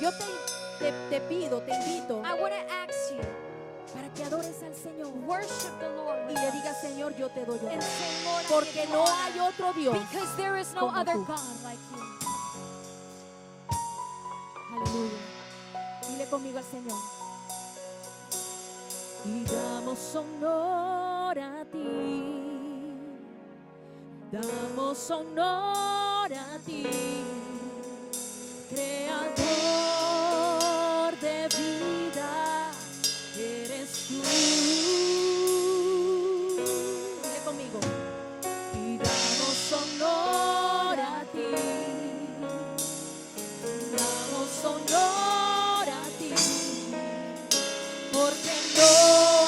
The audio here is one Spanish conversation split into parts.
Yo te pido, te invito I want to ask you, para que adores al Señor worship the Lord y with le us. digas, Señor, yo te doy And honor, say, Lord, I porque give you no honor. hay otro Dios Because there is no como other tú. God like you. Aleluya. Dile conmigo al Señor. Y damos honor a ti. Damos honor a ti, Creador de vida, eres tú. Dile conmigo. Y damos honor a ti. Damos honor a ti, porque no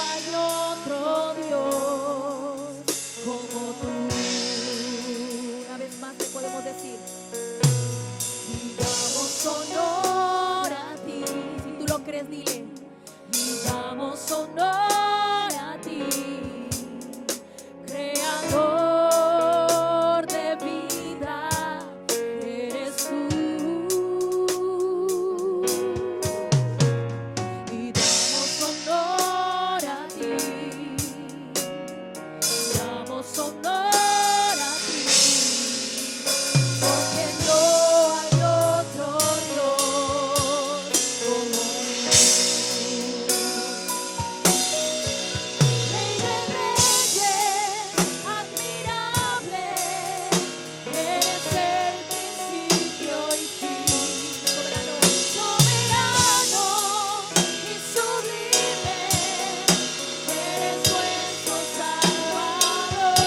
hay otro Dios como tú. Una vez más le podemos decir. Y damos honor a ti. Si tú lo crees, dile. Y damos honor a ti, Creador de vida, eres tú. Y damos honor a ti. Damos honor a ti, porque no hay otro Dios como tú. Rey de reyes, admirable, eres el principio y fin. Soberano, soberano y sublime, eres nuestro Salvador.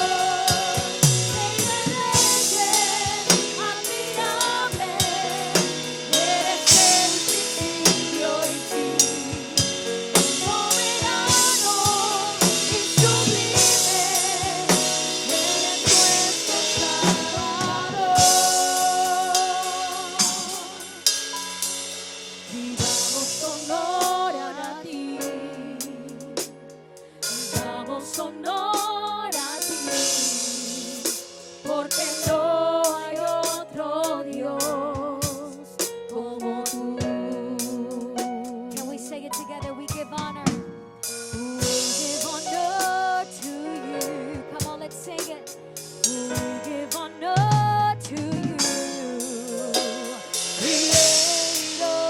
Rey de reyes, admirable, eres el principio y fin. Soberano y sublime, eres nuestro Salvador. Y damos honor a ti. Damos honor a ti, porque no hay otro Dios como tú. Can we say it together? We give honor. We give honor to you. Come on, let's sing it. We give honor to you. Creator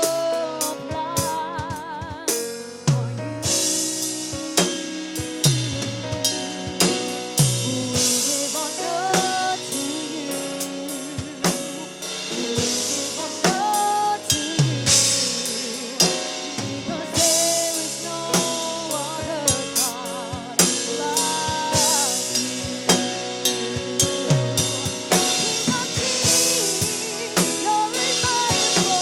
of life, are you? We give honor to you. We give honor to you. Because there is no other God like you. King of kings, you're remarkable.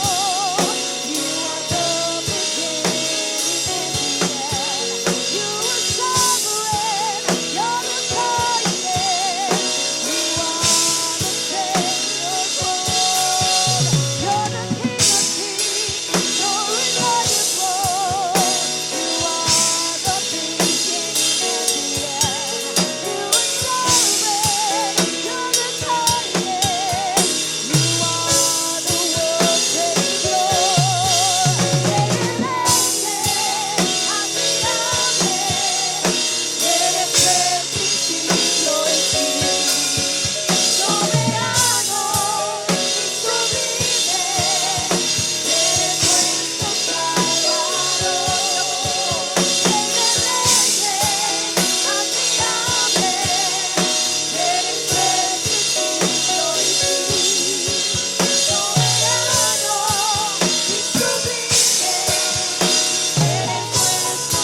You are the beginning and the end. You are sovereign, you're the kindness. You are the Savior of all. You're the King of kings, you're remarkable. You are the beginning and the end. You are sovereign, you're the kindness. You are the world Savior. Rey de reyes, admirable, eres el principio y fin. Soberano y sublime, eres nuestro Salvador. Rey de reyes, admirable, eres el principio y fin. Soberano y sublime, eres nuestro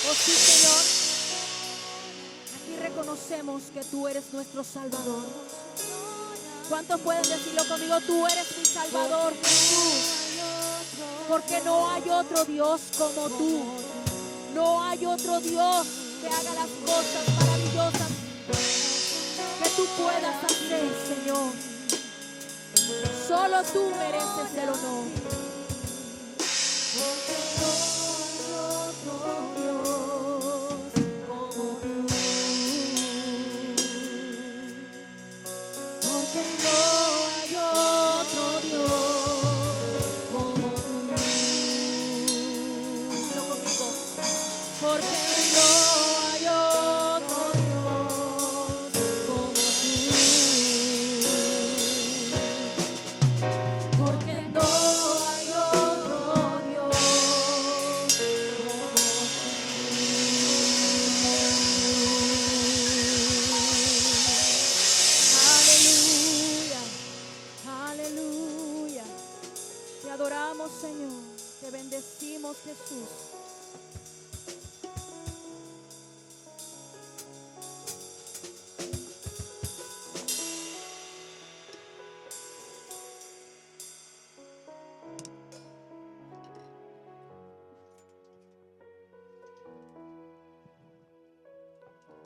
Oh sí, Señor, aquí reconocemos que tú eres nuestro Salvador. ¿Cuántos pueden decirlo conmigo? Tú eres mi Salvador, Jesús, porque no hay otro Dios como tú. No hay otro Dios que haga las cosas maravillosas que tú puedas hacer, Señor. Solo tú mereces el honor. Porque no hay otro Dios como tú. Porque no hay otro Dios como tú. Dilo conmigo. Porque no hay otro Dios como tú. Porque no hay otro Dios como tú. Aleluya, aleluya. Te adoramos, Señor. Te bendecimos, Jesús.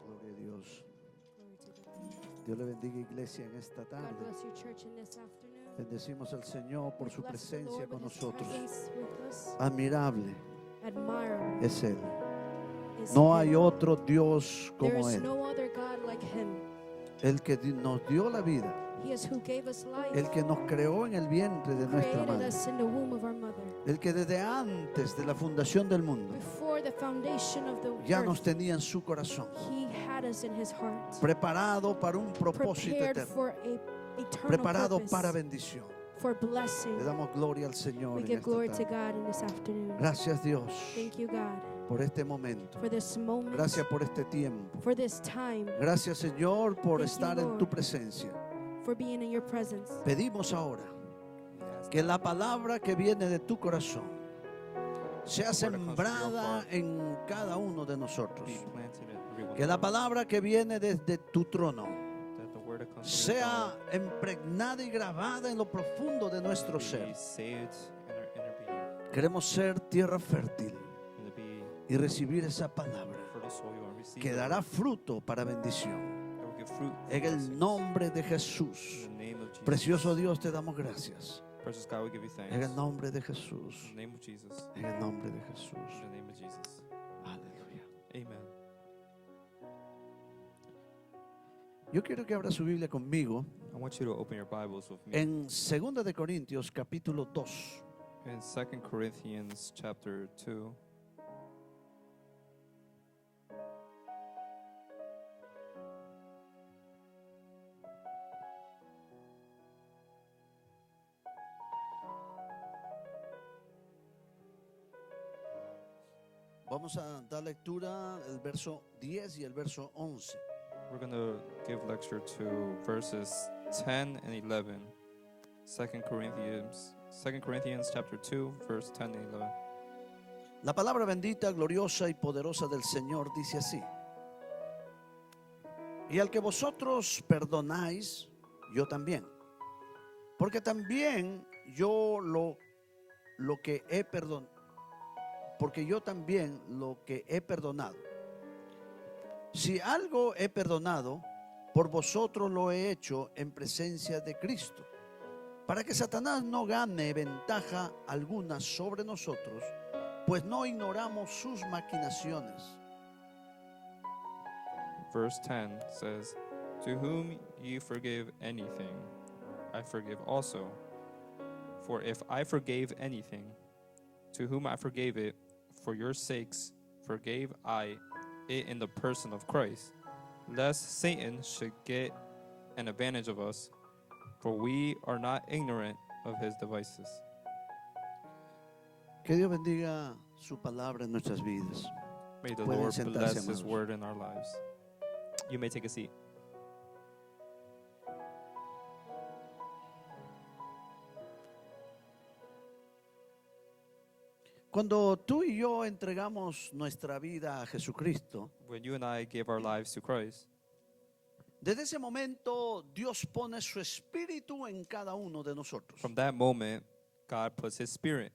Gloria a Dios. Dios le bendiga, iglesia, en esta God tarde. bless your church in this afternoon. Bendecimos al Señor por su Bless the presencia Lord con with His nosotros. presence with us. Admirable Admirable es Él. is No Him. hay otro Dios There como is Él. no other God like Him. El que nos dio la vida. He is who gave us life, El que nos creó en el vientre de nuestra created madre. us in the womb of our mother. El que desde antes de la fundación del mundo Before the foundation of the ya nos earth, tenía en su corazón. He had us in His heart, Preparado para un propósito prepared eterno. for a eternal Preparado purpose, para bendición. for blessing. Le damos gloria al Señor We en give esta glory to tarde. God in this afternoon. Gracias, Dios, Thank you, God, por este momento. for this moment, Gracias por este tiempo. for this time, Gracias, Señor, por Thank you, estar en tu Lord. presencia. for being in your presence. Pedimos ahora que la palabra que viene de tu corazón sea sembrada en cada uno de nosotros. Que la palabra que viene desde tu trono sea impregnada y grabada en lo profundo de nuestro ser. Queremos ser tierra fértil y recibir esa palabra que dará fruto para bendición. En el nombre de Jesús. Precioso Dios, te damos gracias. Precious God, we give you thanks. En el nombre de Jesús. In the name of Jesus. En el nombre de Jesús. In the name of Jesus. Aleluya. Amen. Yo quiero que abra su Biblia conmigo I want you to open your Bibles with me en 2 de Corintios capítulo 2. in 2 Corinthians chapter 2. Vamos a dar lectura el verso 10 y el verso 11. We're going to give lecture to verses 10 and 11. 2 Corinthians chapter 2, verse 10 and 11. La palabra bendita, gloriosa y poderosa del Señor dice así: y al que vosotros perdonáis, yo también. Porque también yo lo que he perdonado. Porque yo también lo que he perdonado. Si algo he perdonado, por vosotros lo he hecho en presencia de Cristo, para que Satanás no gane ventaja alguna sobre nosotros, pues no ignoramos sus maquinaciones. Verse 10 says, to whom ye forgive anything, I forgive also. For if I forgave anything, to whom I forgave it, for your sakes forgave I it in the person of Christ, lest Satan should get an advantage of us, for we are not ignorant of his devices. Que Dios bendiga su palabra en nuestras vidas. May the Pueden Lord sentarse, bless his hermanos. word in our lives. You may take a seat. Cuando tú y yo entregamos nuestra vida a Jesucristo, When you and I give our lives to Christ, desde ese momento Dios pone su espíritu en cada uno de nosotros. from that moment, God puts his spirit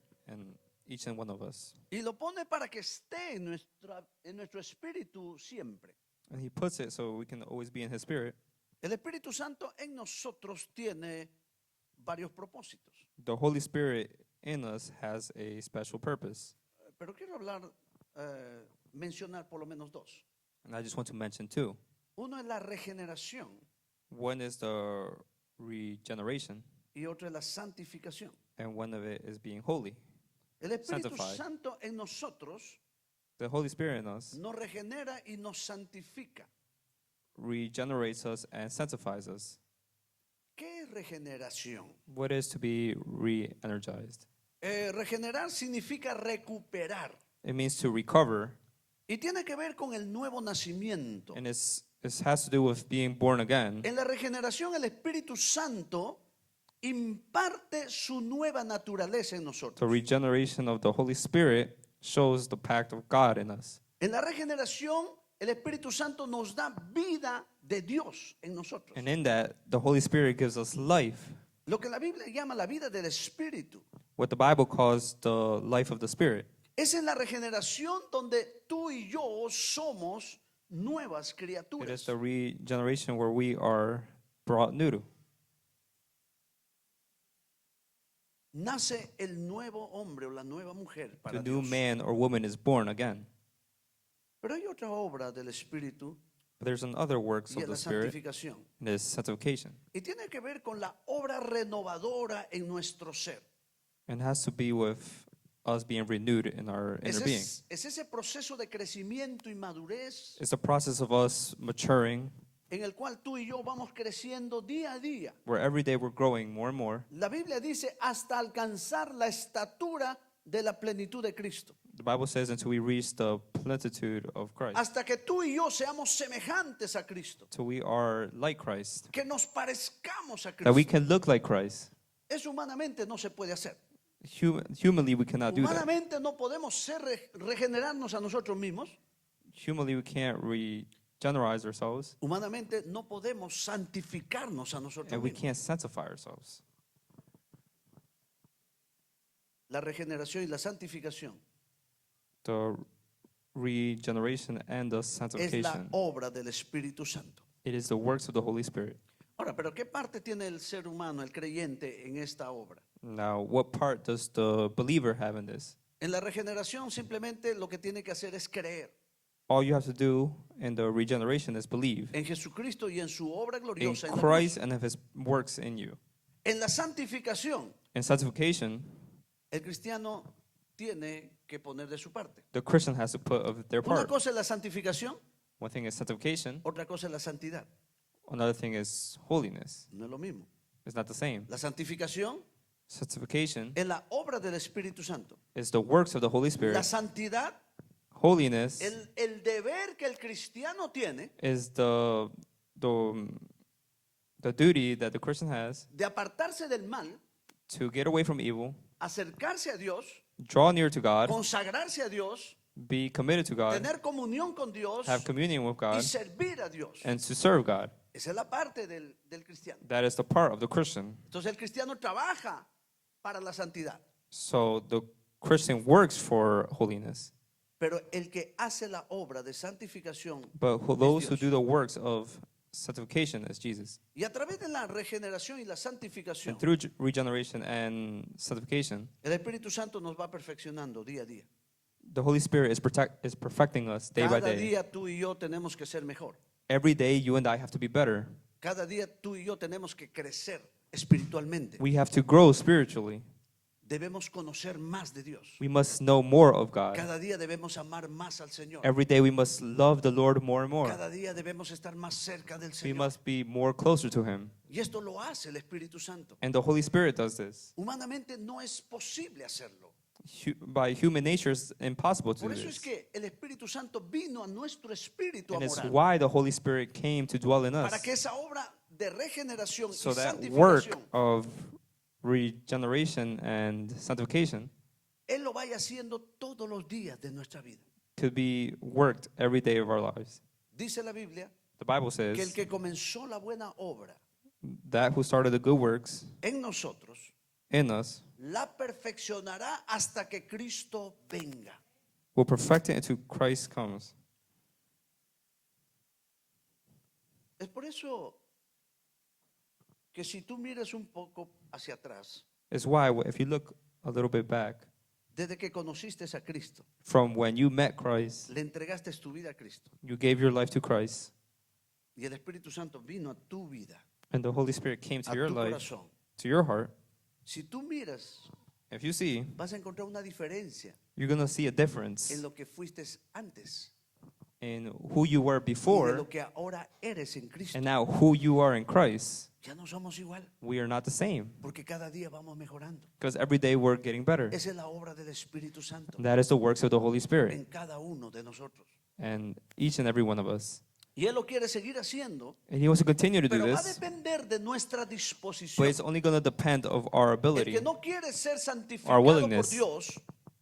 each and one of us. Y lo pone para que esté en nuestro espíritu siempre. And he puts it so we can always be in his spirit. El Espíritu Santo en nosotros tiene varios propósitos. The Holy Spirit in us has a special purpose. Pero quiero mencionar por lo menos dos. And I just want to mention two. Uno es la regeneración One is the regeneration, y otro es la santificación. and one of it is being holy. El Espíritu Sanctified. Santo en nosotros The Holy Spirit in us nos regenera y nos santifica. regenerates us and sanctifies us. ¿Qué es regeneración? What is to be re-energized? Regenerar significa recuperar It means to recover, y tiene que ver con el nuevo nacimiento. and it has to do with being born again. En la regeneración el Espíritu Santo imparte su nueva naturaleza en The nosotros. regeneration of the Holy Spirit shows the pact of God in us. En la regeneración el Espíritu Santo nos da vida de Dios en nosotros. And in that, the Holy Spirit gives us life, Lo que la Biblia llama la vida del Espíritu. what the Bible calls the life of the Spirit. Es en la regeneración donde tú y yo somos nuevas It is criaturas. the regeneration where we are brought new. Nace el nuevo hombre o la nueva mujer The para new Dios. man or woman is born again. Pero hay otra obra del Espíritu But there's another works y of es la the Spirit, santificación. and it's sanctification. Y tiene que ver con la obra renovadora en nuestro ser. And has to be with us being renewed in our inner being. Es ese proceso de crecimiento y madurez It's the process of us maturing, en el cual tú y yo vamos creciendo día a día. where every day we're growing more and more. La Biblia dice hasta alcanzar la estatura de la plenitud de Cristo. The Bible says until we reach the plenitude of Christ, Hasta que tú y yo seamos semejantes a Cristo. till we are like Christ, Que nos parezcamos a that we Cristo. can look like Christ. Eso humanamente no se puede hacer. Humanly, we cannot do that. Humanamente no podemos regenerarnos a nosotros mismos. Humanly, we can't regenerate ourselves, Humanamente no podemos santificarnos a nosotros and we mismos. can't sanctify ourselves. La regeneración y la santificación The regeneration and the es la sanctification, obra del Espíritu Santo. it is the works of the Holy Spirit. Ahora, pero ¿qué parte tiene el ser humano, el creyente, en esta obra? Now, what part does the believer have in this? En la regeneración simplemente lo que tiene que hacer es creer All you have to do in the regeneration is believe en Jesucristo y en su obra in gloriosa en la Christ cruz. and of his works in you. En la santificación, In sanctification, el cristiano tiene que poner de su parte. the Christian has to put of their Una part. cosa es la santificación, One thing is sanctification, otra cosa es la santidad. another thing is holiness. No es lo mismo. It's not the same. La santificación Sanctification es la obra del Espíritu Santo. is the works of the Holy La Spirit. santidad, Holiness el deber que el cristiano tiene is the duty that the Christian has de apartarse del mal, to get away from evil, acercarse a Dios, draw near to God, consagrarse a Dios, be committed to God, tener comunión con Dios have communion with y God, servir a Dios. and to serve God. Esa es la parte del cristiano. That is the part of the Christian. Entonces el cristiano trabaja para la santidad, So the Christian works for holiness. pero el que hace la obra de santificación But es those who Dios. do the works of sanctification is Jesus. Y a través de la regeneración y la santificación, And through regeneration and sanctification, el Espíritu Santo nos va perfeccionando día a día. the Holy Spirit is perfecting us day by Cada day. día tú y yo tenemos que ser mejor. Every day, you and I have to be better. Cada día tú y yo tenemos que crecer espiritualmente. We have to grow spiritually. Debemos conocer más de Dios. We must know more of God. Cada día debemos amar más al Señor. Every day, we must love the Lord more and more. Cada día debemos estar más cerca del We Señor. must be more closer to Him. Y esto lo hace el Espíritu Santo. And the Holy Spirit does this. Humanamente no es posible hacerlo. By human nature, it's impossible to Por do eso es this. que el Espíritu Santo vino a nuestro espíritu a And it's morar why the Holy Spirit came to dwell in para us. que esa obra de regeneración So y that work santificación of regeneration and sanctification Él lo vaya haciendo todos los días de nuestra vida. could be worked every day of our lives. Dice la Biblia The Bible que el says que comenzó la buena obra that who started the good works en nosotros in us la perfeccionará hasta que Cristo venga. Will perfect it until Christ comes. Es por eso que si tú miras un poco hacia atrás, It's why if you look a little bit back desde que conociste a Cristo, from when you met Christ, le entregaste tu vida a Cristo you gave your life to Christ, y el Espíritu Santo vino a tu vida, and the Holy Spirit came to a your tu life, corazón. to your heart. Si tú miras, If you see, vas a encontrar una diferencia you're going to see a difference en lo que fuiste antes in who you were y de before lo que ahora eres en Cristo. and now who you are in Christ. Ya no somos igual, We are not the same porque cada día vamos mejorando. because every day we're getting better. Esa es la obra del Espíritu Santo And that is the works of the Holy Spirit en cada uno de nosotros. and each and every one of us. Y Él lo quiere seguir haciendo, And He wants to continue to do pero va a this, depender de nuestra but disposición. it's only going to depend of our El ability. que no quiere ser Our santificado por willingness. Dios,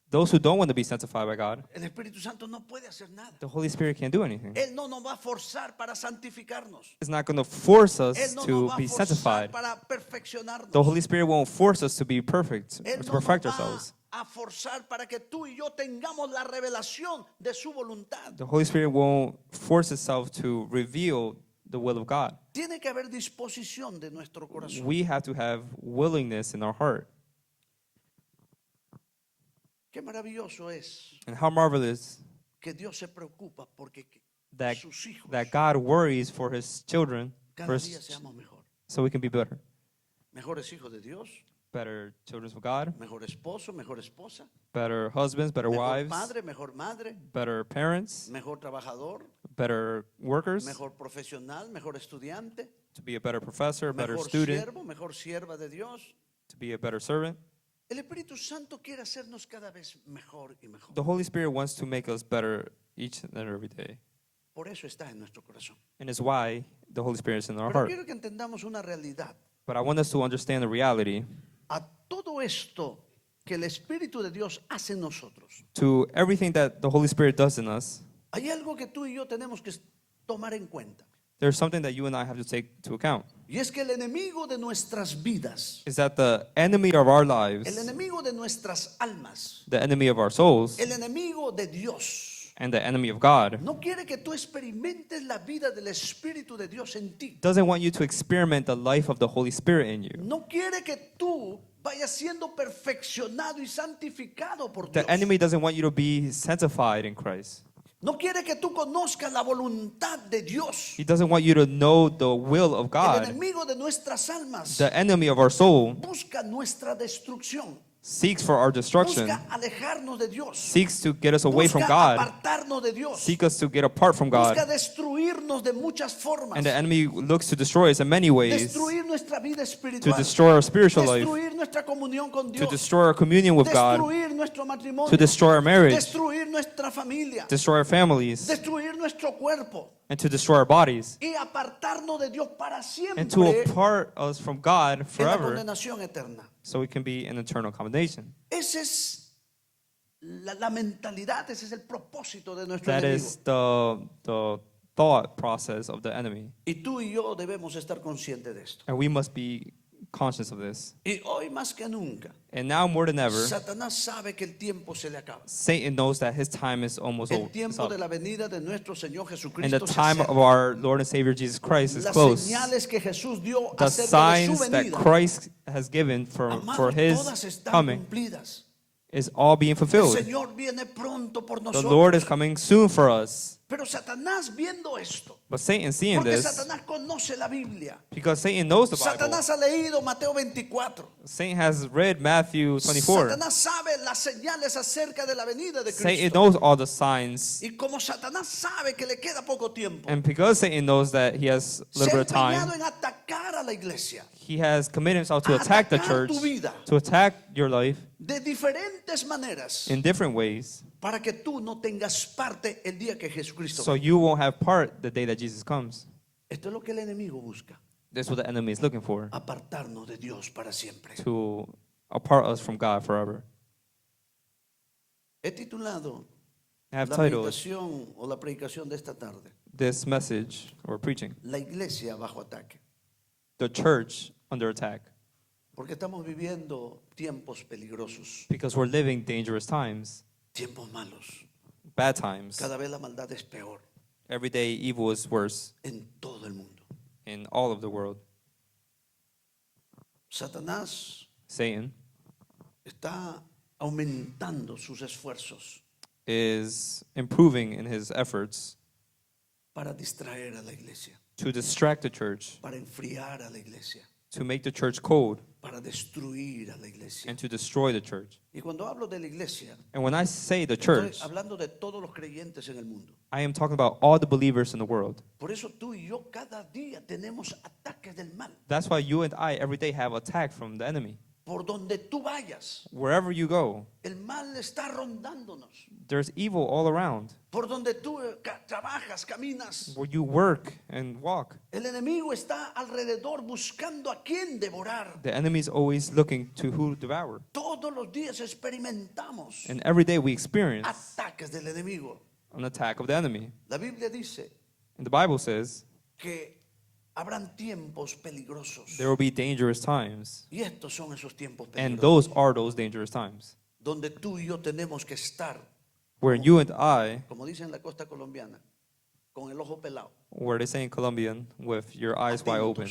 Those who don't want to be sanctified by God, el Espíritu Santo no puede hacer nada. the Holy Spirit can't do anything. Él no nos va a forzar para santificarnos. It's not going to force Él us no to nos va be a forzar sanctified. para perfeccionarnos. The Holy Spirit won't force us to be perfect, Él or to no nos perfect va ourselves. a forzar para que tú y yo tengamos la revelación de su voluntad. The Holy Spirit won't force itself to reveal the will of God. Tiene que haber disposición de nuestro corazón. We have to have willingness in our heart. Qué maravilloso es And how marvelous que Dios se preocupa porque that, sus hijos that God worries for His children cada for día us, seamos mejor. so we can be better. Mejores hijos de Dios, Better children of God, mejor esposo, mejor esposa, better husbands, better mejor wives, padre, mejor madre, better parents, mejor trabajador, better workers, mejor profesional, mejor estudiante, to be a better professor, better mejor student, siervo, mejor sierva de Dios. to be a better servant. El Espíritu Santo quiere hacernos cada vez mejor y mejor. The Holy Spirit wants to make us better each and every day. Por eso está en nuestro corazón. And it's why the Holy Spirit is in our Pero heart. quiero que entendamos una realidad. But I want us to understand the reality A todo esto que el Espíritu de Dios hace en nosotros, to everything that the Holy Spirit does in us. hay algo que tú y yo tenemos que tomar en cuenta. There's something that you and I have to take to account. Y es que el enemigo de nuestras vidas, Is that the enemy of our el lives, enemigo de nuestras almas, the enemy of our souls, el enemigo de Dios, and the enemy of God no quiere que tú experimentes la vida del Espíritu de Dios en ti. doesn't want you to experiment the life of the Holy Spirit in you. No quiere que tú vayas siendo perfeccionado y santificado por The Dios. enemy doesn't want you to be sanctified in Christ. No quiere que tú conozcas la voluntad de Dios. He doesn't want you to know the will of El God. enemigo de nuestras almas The enemy of our soul busca nuestra destrucción. seeks for our destruction, Busca alejarnos de Dios. seeks to get us away from Busca God, apartarnos de Dios. seek us to get apart from Busca God. destruirnos de muchas formas. And the enemy looks to destroy us in many ways, Destruir nuestra vida to espiritual. destroy our spiritual life, Destruir nuestra comunión con to Dios. destroy our communion with God, Destruir nuestro matrimonio. to destroy our marriage, Destruir nuestra familia. destroy our families, Destruir nuestro cuerpo. and to destroy our bodies, Y apartarnos de Dios para and to siempre apart us from God en la forever, condenación eterna. so we can be in eternal condemnation. Esa es la mentalidad, ese es el propósito de nuestro That enemigo. is the thought process of the enemy. Y tú y yo debemos estar conscientes de esto. And we must be conscious of this. Y hoy más que nunca, And now more than ever, Satanás sabe que el tiempo se le acaba. Satan knows that his time is almost El over. tiempo de la venida de nuestro Señor And Jesucristo the se time acerca. of our Lord and Savior Jesus Christ is Las close. señales que Jesús dio The acerca de su signs that venida, Christ has given for amados, his todas están coming cumplidas. is all being El fulfilled. Señor viene pronto por The nosotros. Lord is coming soon for us. Pero Satanás viendo esto, But Satan seeing porque this, Satanás conoce la Biblia. because Satan knows the Bible, Satanás ha leído Mateo 24. Satan has read Matthew 24. Satanás sabe las señales acerca de la venida de Satan Cristo. knows all the signs. Y como Satanás sabe que le queda poco tiempo, And because Satan knows that he has a se little ha bit of time, empeñado en atacar a la iglesia he has committed himself to attack the Atacar church, tu vida. to attack your life de diferentes maneras in different ways, para que tú no tengas parte el día que Jesucristo so venga. you won't have part the day that Jesus comes. Esto es lo que el enemigo busca, That's what the enemy is looking for, apartarnos de Dios para siempre. to apart us from God forever. He titulado I have la titled meditación o la predicación de esta tarde, this message or preaching, La iglesia bajo ataque. The Church Under Attack. Porque estamos viviendo tiempos peligrosos, because we're living dangerous times, tiempos malos. bad times. Cada vez la maldad es peor Every day evil is worse en todo el mundo. in all of the world. Satanás Satan está aumentando sus esfuerzos is improving in his efforts para distraer a la iglesia, to distract the church, para enfriar a la iglesia, to make the church cold, para destruir a la iglesia. and to destroy the church. Y cuando hablo de la iglesia, And when I say the estoy church, hablando de todos los creyentes en el mundo. I am talking about all the believers in the world. Por eso tú y yo cada día tenemos ataques del mal. That's why you and I every day have attack from the enemy. Por donde tú vayas, Wherever you go, el mal está rondándonos. there's evil all around. Por donde tú trabajas, caminas, Where you work and walk, el enemigo está alrededor buscando a quién devorar. the enemy is always looking to who to devour. Todos los días experimentamos And every day we experience ataques del enemigo. an attack of the enemy. La Biblia dice And the Bible says que habrán tiempos peligrosos. there will be dangerous times. Y estos son esos tiempos And peligrosos. those are those dangerous times. Donde tú y yo tenemos que estar, Where you and I, como dicen en la costa colombiana, con el ojo pelado. where they say in Colombian, with your eyes wide open,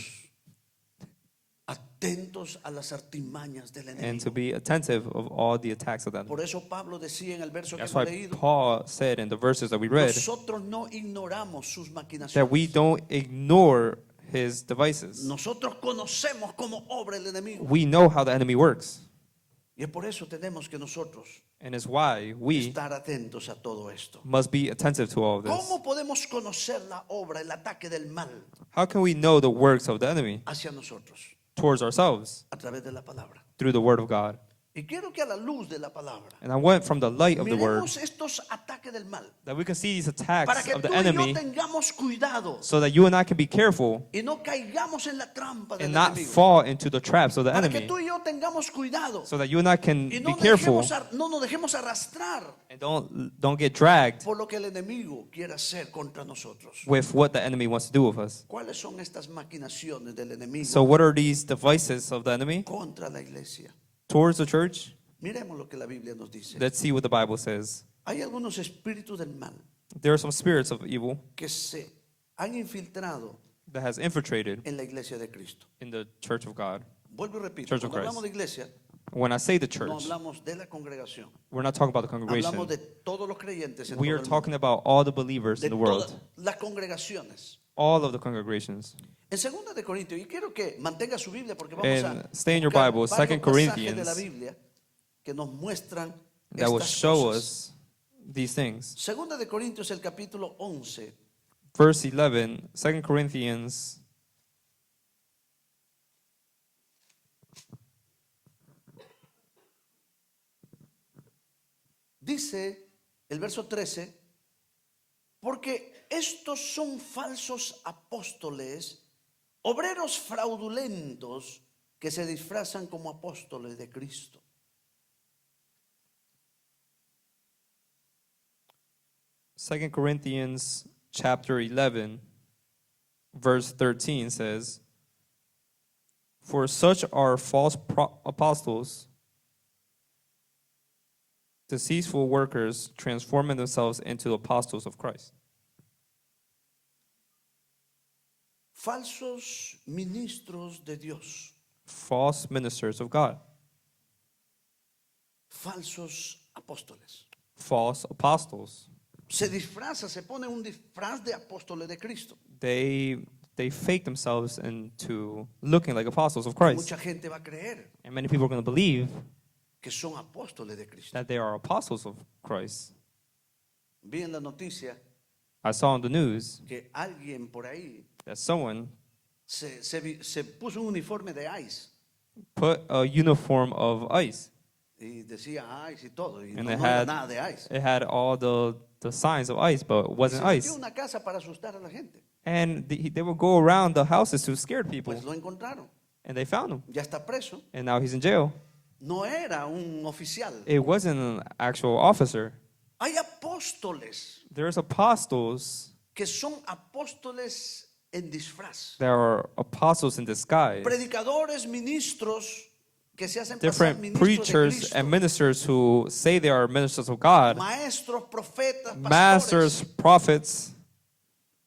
Atentos a las artimañas del and to enemigo. be attentive of all the attacks of the enemy. Por eso Pablo decía en el verso que That's hemos why leído, Paul said in the verses that we read nosotros no ignoramos sus that maquinaciones. we don't ignore his devices. Nosotros conocemos cómo obra el enemigo. We know how the enemy works. Y es por eso tenemos que nosotros And it's why we estar atentos a todo esto. must be attentive to all of this. ¿Cómo podemos conocer la obra, el ataque del mal How can we know the works of the enemy hacia nosotros? towards ourselves? A través de la palabra. Through the word of God. Y quiero que a la luz de la palabra And I went from the light of the word miremos estos ataques del mal that we can see these para attacks que of the tú y yo enemy tengamos cuidado so that you and I can be careful y no caigamos en la trampa del and not enemigo. fall into the traps of the Para que enemy. tú y yo tengamos cuidado So that you and I can y be careful no nos dejemos arrastrar and don't get dragged por lo que el enemigo quiere hacer contra nosotros. with what the enemy wants to do with us. ¿Cuáles son estas maquinaciones del enemigo So what are these devices of the enemy contra la iglesia? towards the church? Miremos lo que la Biblia nos dice. Let's see what the Bible says. Hay algunos espíritus del mal There are some spirits of evil que se han infiltrado that has infiltrated en la iglesia de Cristo. in the church of God. Vuelvo y repito, Church of cuando Christ. hablamos de iglesia, When I say the no church, hablamos de la congregación. we're not talking about the Hablamos congregation. de todos los creyentes en We todo are el talking mundo. about all the believers De in the world, todas las congregaciones. all of the congregations. En 2 de Corintios, y quiero que mantenga su Biblia porque vamos And a stay in your buscar Bible, varios 2 pasajes de la Corinthians, Biblia que nos muestran that will estas show cosas. us these things. 2 de Corintios, el capítulo 11, Verse 11, 2 Corinthians dice el verso 13, porque estos son falsos apóstoles, obreros fraudulentos que se disfrazan como apóstoles de Cristo. Second Corinthians chapter 11, verse 13 says, "For such are false apostles, deceitful workers, transforming themselves into apostles of Christ." Falsos ministros de Dios, False ministers of God, falsos apóstoles. false apostles. Se disfraza, se pone un disfraz de apóstoles de Cristo. They fake themselves into looking like apostles of Christ. Mucha gente va a creer And many people are going to believe que son apóstoles de Cristo. that they are apostles of Christ. Vi en la noticia I saw on the news que alguien por ahí that someone se puso un uniforme de ICE put a uniform of ICE. y decía ICE y todo, y And no it era had nada de ICE. it had all the signs of ICE, but it Y wasn't se metió ICE. en una casa para asustar a la gente. And they would go around the houses to scare people, Pues lo encontraron. and they found him. Ya está preso. And now he's in jail. No era un oficial. It wasn't an actual officer. Hay apóstoles There's apostles que son apóstoles en disfraz. that are apostles in disguise. Predicadores, ministros que se hacen pasar different ministros de preachers Cristo, and ministers who say they are ministers of God, maestros, profetas, masters, pastores, prophets,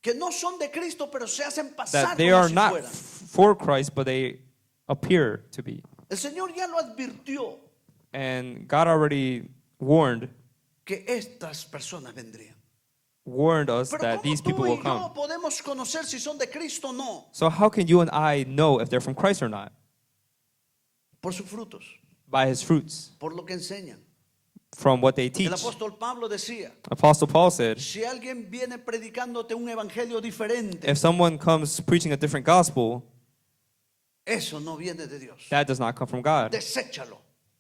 que no son de Cristo, pero se hacen pasar that they como are si not fueran. for Christ, but they appear to be. El Señor ya lo advirtió And God already warned que estas personas vendrían. us Pero that ¿cómo these tú people y will yo come. podemos conocer si son de Cristo o no? So how can you and I know if they're from Christ or not? Por sus frutos, By his fruits, por lo que enseñan. from what they El teach. apóstol Pablo decía, Apostle Paul said, si alguien viene predicándote un evangelio diferente, if someone comes preaching a different gospel, eso no viene de Dios. that does not come from God. Deséchalo.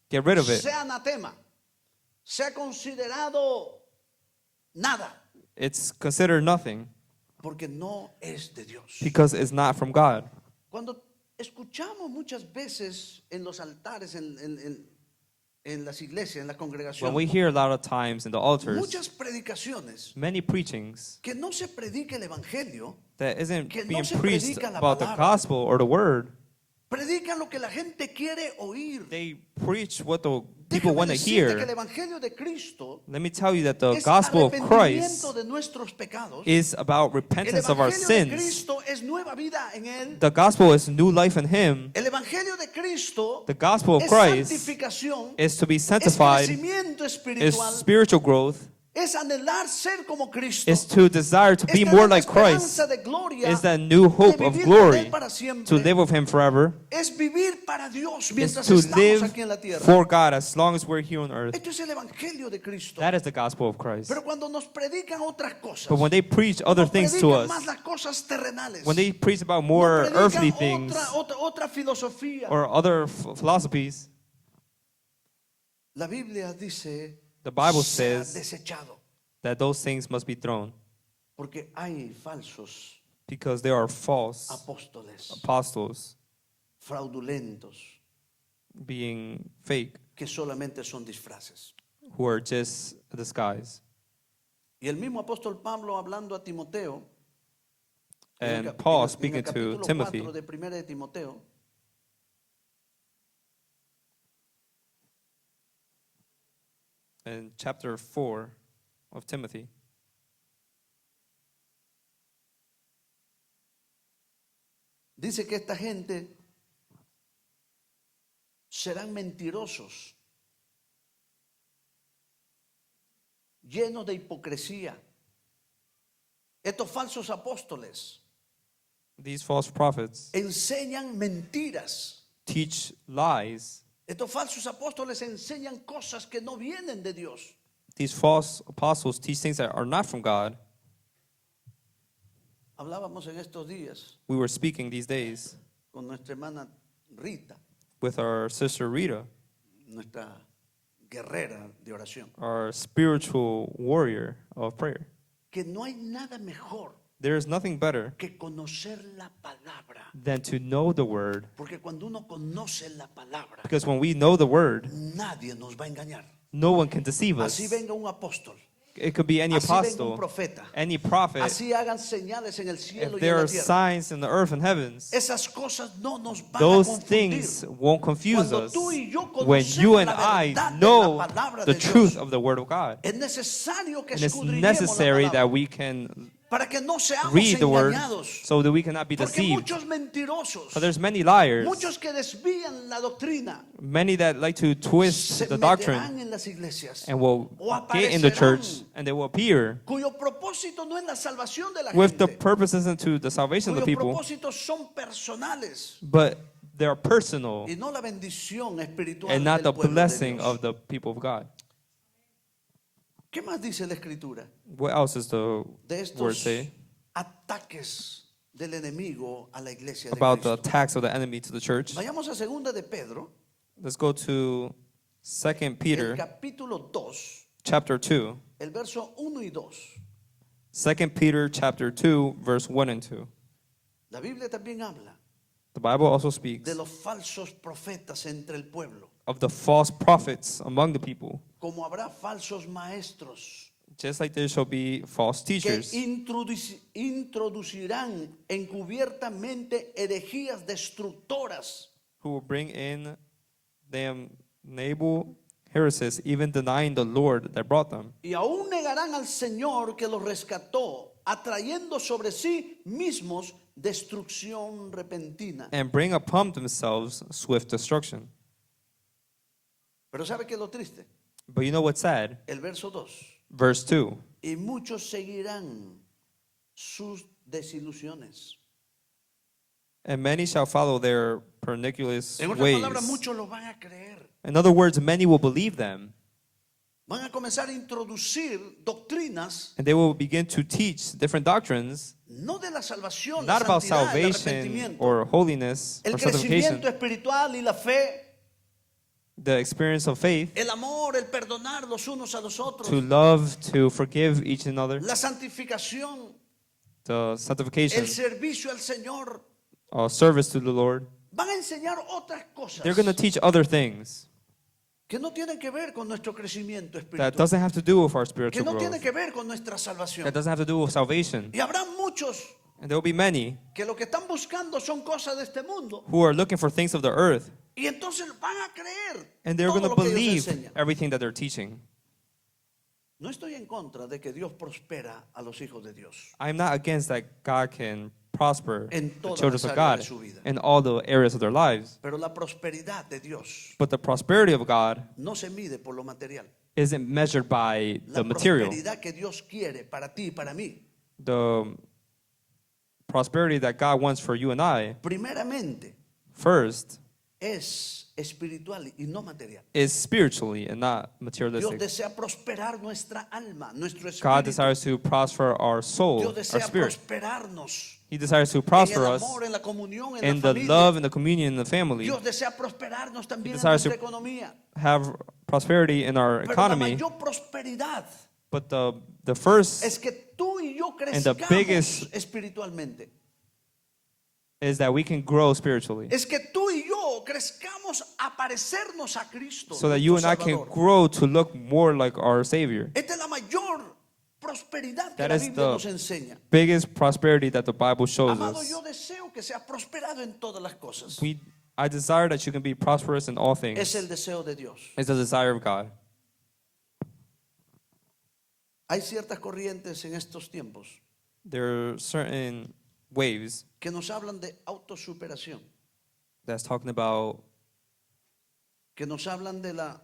Get rid of it. Sea anatema. Sea considerado nada, It's considered nothing porque no es de Dios. because it's not from God. Cuando escuchamos muchas veces en los altares, en las iglesias, en la congregación, When we hear a lot of times in the altars, muchas predicaciones many preachings que no se predica el evangelio, that isn't que no being se preached predica la about the palabra. gospel or the word. predican lo que la gente quiere oír. They preach what the people Déjame want to decirte que el hear. evangelio de Cristo Let me tell you that the es gospel of Christ arrepentimiento de nuestros pecados. is about El repentance of our evangelio de sins. Cristo es nueva vida en él. The gospel is new life in Him. El evangelio de Cristo The gospel of es Christ santificación, is to be es sanctified, crecimiento is espiritual, spiritual growth, es anhelar ser como Cristo, is to desire to es be tener more la like Christ, esperanza de gloria, is that new hope de of vivir con glory, él para siempre, to live with Him forever, es vivir para Dios is mientras to estamos live aquí en la tierra. for God as long as we're here on earth. Esto es el evangelio de Cristo. That is the gospel of Christ. Pero cuando nos predican otras cosas, But when they preach other nos things to predican us, más las cosas terrenales, when they preach about nos more predican earthly things otra filosofía. or other philosophies, La Biblia dice, the Bible sea says desechado, that those things must be thrown porque hay falsos because there are false apóstoles, apostles fraudulentos, being fake que solamente son disfraces. who are just a disguise. Y el mismo apóstol Pablo hablando a Timoteo, And Paul en el speaking to capítulo Timothy 4 de Primera de Timoteo, in chapter 4 of Timothy, dice que esta gente serán mentirosos, llenos de hipocresía. Estos falsos apóstoles these false prophets enseñan mentiras. teach lies. Estos falsos apóstoles enseñan cosas que no vienen de Dios. These false apostles teach things that are not from God. Hablábamos en estos días We were speaking these days con nuestra hermana Rita, with our sister Rita, nuestra guerrera de oración, our spiritual warrior of prayer. que no hay nada mejor There is nothing better que conocer la palabra. than to know the word, Porque cuando uno conoce la palabra, because when we know the word, nadie nos va a engañar. no one can deceive us. Así venga un apóstol, It could be any así venga un apostle, profeta, any prophet. así hagan señales en el cielo If y en there la are tierra. signs in the earth and heavens, Esas cosas no nos van a those confundir. things won't confuse Cuando us tú y yo when you conocemos and la I verdad de know la palabra the de truth Dios, of the word of God. es necesario que And it's escudriñemos la necessary palabra that we can para que no seamos read the word engañados. so that we cannot be Porque deceived. muchos mentirosos, But there's many liars, muchos que desvían la doctrina, many that like to twist se the doctrine meterán en las iglesias and will o get in the church aparecerán, and they will appear cuyo propósito no es la salvación de la with the gente, purpose isn't to the salvation of the cuyos people, propósitos son personales but they are personal y no la bendición espiritual and not del the pueblo de blessing Dios. of the people of God. ¿Qué más dice la escritura What else does the de word estos say ataques del enemigo a la iglesia de about the Cristo? attacks of the enemy to the church? Vayamos a segunda de Pedro, Let's go to 2 el Peter capítulo 2, chapter 2. el verso 1 y 2. 2 Peter chapter 2 verse 1 and 2. La Biblia también habla The Bible also speaks de los falsos profetas entre el pueblo, of the false prophets among the people, como habrá falsos maestros just like there shall be false que teachers introducirán encubiertamente herejías destructoras who will bring in Damn Nabal heresies, even denying the Lord that brought them. Y aún negarán al Señor que los rescató, atrayendo sobre sí mismos destrucción repentina. And bring upon themselves swift destruction. Pero ¿sabe qué es lo triste? But you know what's sad? El verso 2. Verse 2. Y muchos seguirán sus desilusiones. And many shall follow their pernicious En otras ways. palabras, muchos lo van a creer. In other words, many will believe them. Van a comenzar a introducir doctrinas, And they will begin to teach different doctrines, no de la salvación, la not about santidad, el salvation arrepentimiento, or holiness el or sanctification, crecimiento espiritual y la fe, the experience of faith, el amor, el perdonar los unos a los otros, to love, to forgive each another, la santificación, the el sanctification, servicio al Señor. service to the Lord. Van a enseñar otras cosas They're going to teach other things que no tienen que ver con nuestro crecimiento that espiritual, doesn't have to do with our que spiritual no tienen growth, que ver con nuestra salvación. that doesn't have to do with salvation. Y habrá muchos And there will be many que lo que están buscando son cosas de este mundo. who are looking for things of the earth, Y entonces van a creer and they're todo going to lo que ellos believe enseñan. everything that they're teaching. No estoy en contra de que Dios prospera a los hijos de Dios. I'm not against that God can prosper En the todas children las of áreas God de su vida. in all the areas of their lives. Pero la prosperidad de Dios But the prosperity of God no se mide por lo material. isn't measured by La the material. prosperidad que Dios quiere para ti y para mí, The prosperity that God wants for you and I, primeramente, first, es espiritual y no material. is spiritually and not Dios materialistic. desea prosperar nuestra alma, nuestro God espíritu. desires to prosper our soul, Dios our desea spirit. prosperarnos He desires to en prosper el us amor, en la comunión, en in la the familia. love and the communion in the family, Dios desea prosperarnos también en desires nuestra to- economía. have prosperity in our Pero la economy. mayor prosperidad But the first es que tú y yo And the crezcamos biggest- espiritualmente. is that we can grow spiritually. Es que tú y yo crezcamos a parecernos a Cristo, So that you and nuestro I can Salvador. grow to look more like our Savior. Esta es la mayor prosperidad que That la is Biblia the nos enseña. biggest prosperity that the Bible shows Amado, yo us. deseo que seas prosperado en todas las cosas. I desire that you can be prosperous in all Es things. el deseo de Dios. It's the desire of God. Hay ciertas corrientes en estos tiempos There are certain waves que nos hablan de autosuperación, that's talking about que nos hablan de la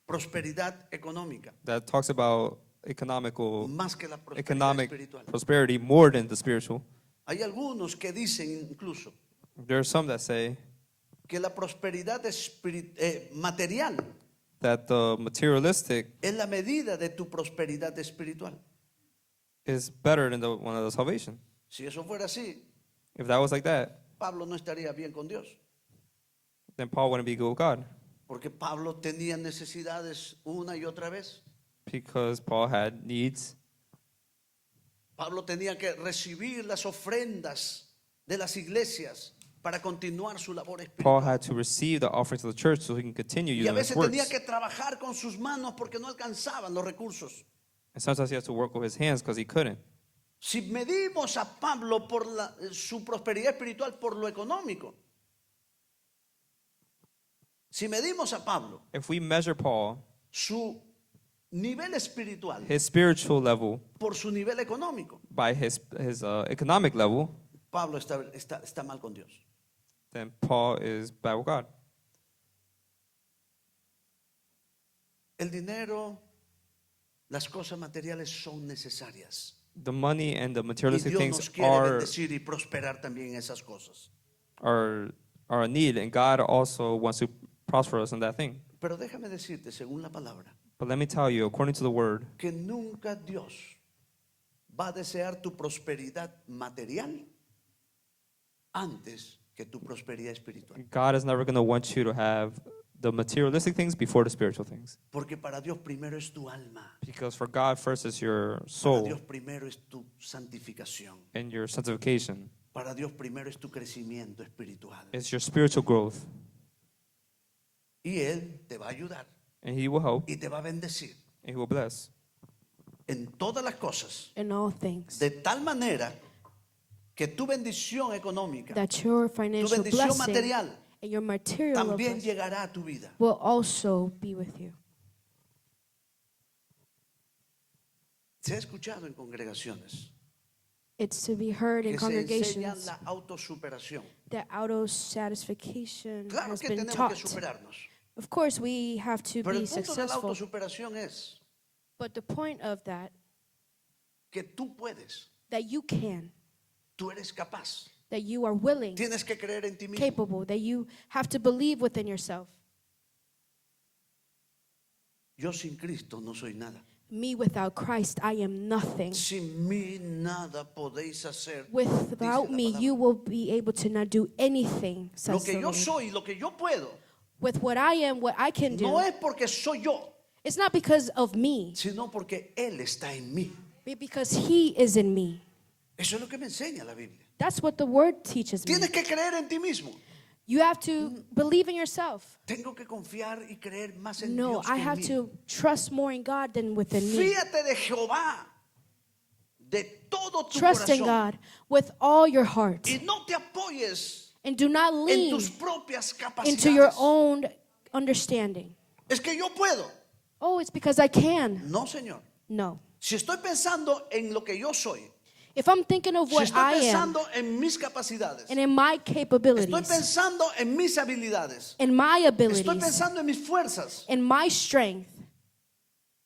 prosperidad económica, that talks about economical más que la prosperidad economic espiritual. prosperity more than the spiritual. Hay algunos que dicen incluso There are some that say que la prosperidad material that the materialistic es la medida de tu prosperidad espiritual. is better than the one of the salvation. Si eso fuera así, If that was like that, Pablo no estaría bien con Dios, then Paul wouldn't be good with God, porque Pablo tenía necesidades una y otra vez. because Paul had needs. Pablo tenía que recibir las ofrendas de las iglesias para continuar su labor Paul espiritual. had to receive the offerings of the church so he can continue Y a using his veces tenía works. que trabajar con sus manos porque no alcanzaban los recursos. And sometimes he has to work with his hands because he couldn't. Si medimos a Pablo por su prosperidad espiritual por lo económico, si medimos a Pablo If we measure Paul, su nivel espiritual his spiritual level, por su nivel económico, by his economic level, Pablo está mal con Dios. then Paul is bad with God. El dinero, las cosas materiales son necesarias. The money and the Y materialistic Dios things nos quiere are bendecir y prosperar también en esas cosas. a need, and God also wants to prosper us in that thing. Pero déjame decirte, según la palabra, But let me tell you, according to the word, que nunca Dios va a desear tu prosperidad material antes que tu prosperidad espiritual. God is never going to want you to have the materialistic things before the spiritual things. Porque para Dios primero es tu alma. Because for God, first is your Para soul Dios primero es tu santificación. and your sanctification. Para Dios primero es tu crecimiento espiritual. It's your spiritual growth. Y Él te va a ayudar And He will help y te va a bendecir and He will bless en todas las cosas. In all things, De tal manera que tu bendición económica, that your tu financial bendición blessing material, and your material también love llegará a tu vida. will also be with you. Se ha escuchado en congregaciones It's to be heard in que se enseña congregations la autosuperación. that auto-satisfaction Claro has que been tenemos que taught. superarnos, Of course, we have to pero be el punto de la successful, autosuperación es but the point of that, que tú puedes, that you can, tú eres capaz. that you are willing, Tienes que creer en ti mismo. capable, that you have to believe within yourself. Yo sin Cristo no soy nada. Me without Christ, I am nothing. Sin mí nada podéis hacer. Without dice la me, palabra. you will be able to not do anything, Lo says que the yo Lord. soy, lo que yo puedo, With what I am, what I can no do, es porque soy yo, it's not because of me, sino porque Él está en mí. but because He is in me. Eso es lo que me enseña la Biblia. That's what the Word teaches me. Tienes que creer en ti mismo. You have to believe in yourself. Tengo que confiar y creer más en No, Dios que I en have mí. to trust more in God than within me. Fíjate de Jehová de todo tu Trust in corazón God with all your heart. y no te apoyes And do not en lean tus propias into your capacidades. own understanding. Es que yo puedo. Oh, it's because I can. No, Señor. No. Si estoy pensando en lo que yo soy, If I'm thinking of si what estoy I am pensando en mis capacidades, and in my estoy capabilities, pensando en mis habilidades, in my estoy abilities, pensando en mis fuerzas in my strength,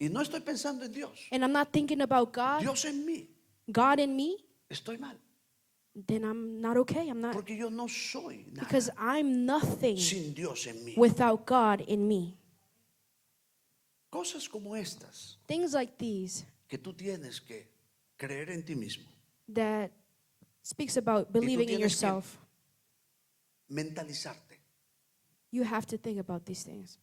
y no estoy pensando en Dios, and I'm not thinking about God, Dios en mí, God in me, estoy mal, then I'm not okay. I'm not, porque yo no soy nada because I'm nothing sin Dios en mí. without God in me. Cosas como estas Things like these que tú tienes que creer en ti mismo, that speaks about believing in tienes que- yourself. mentalizarte. You have to think about these things.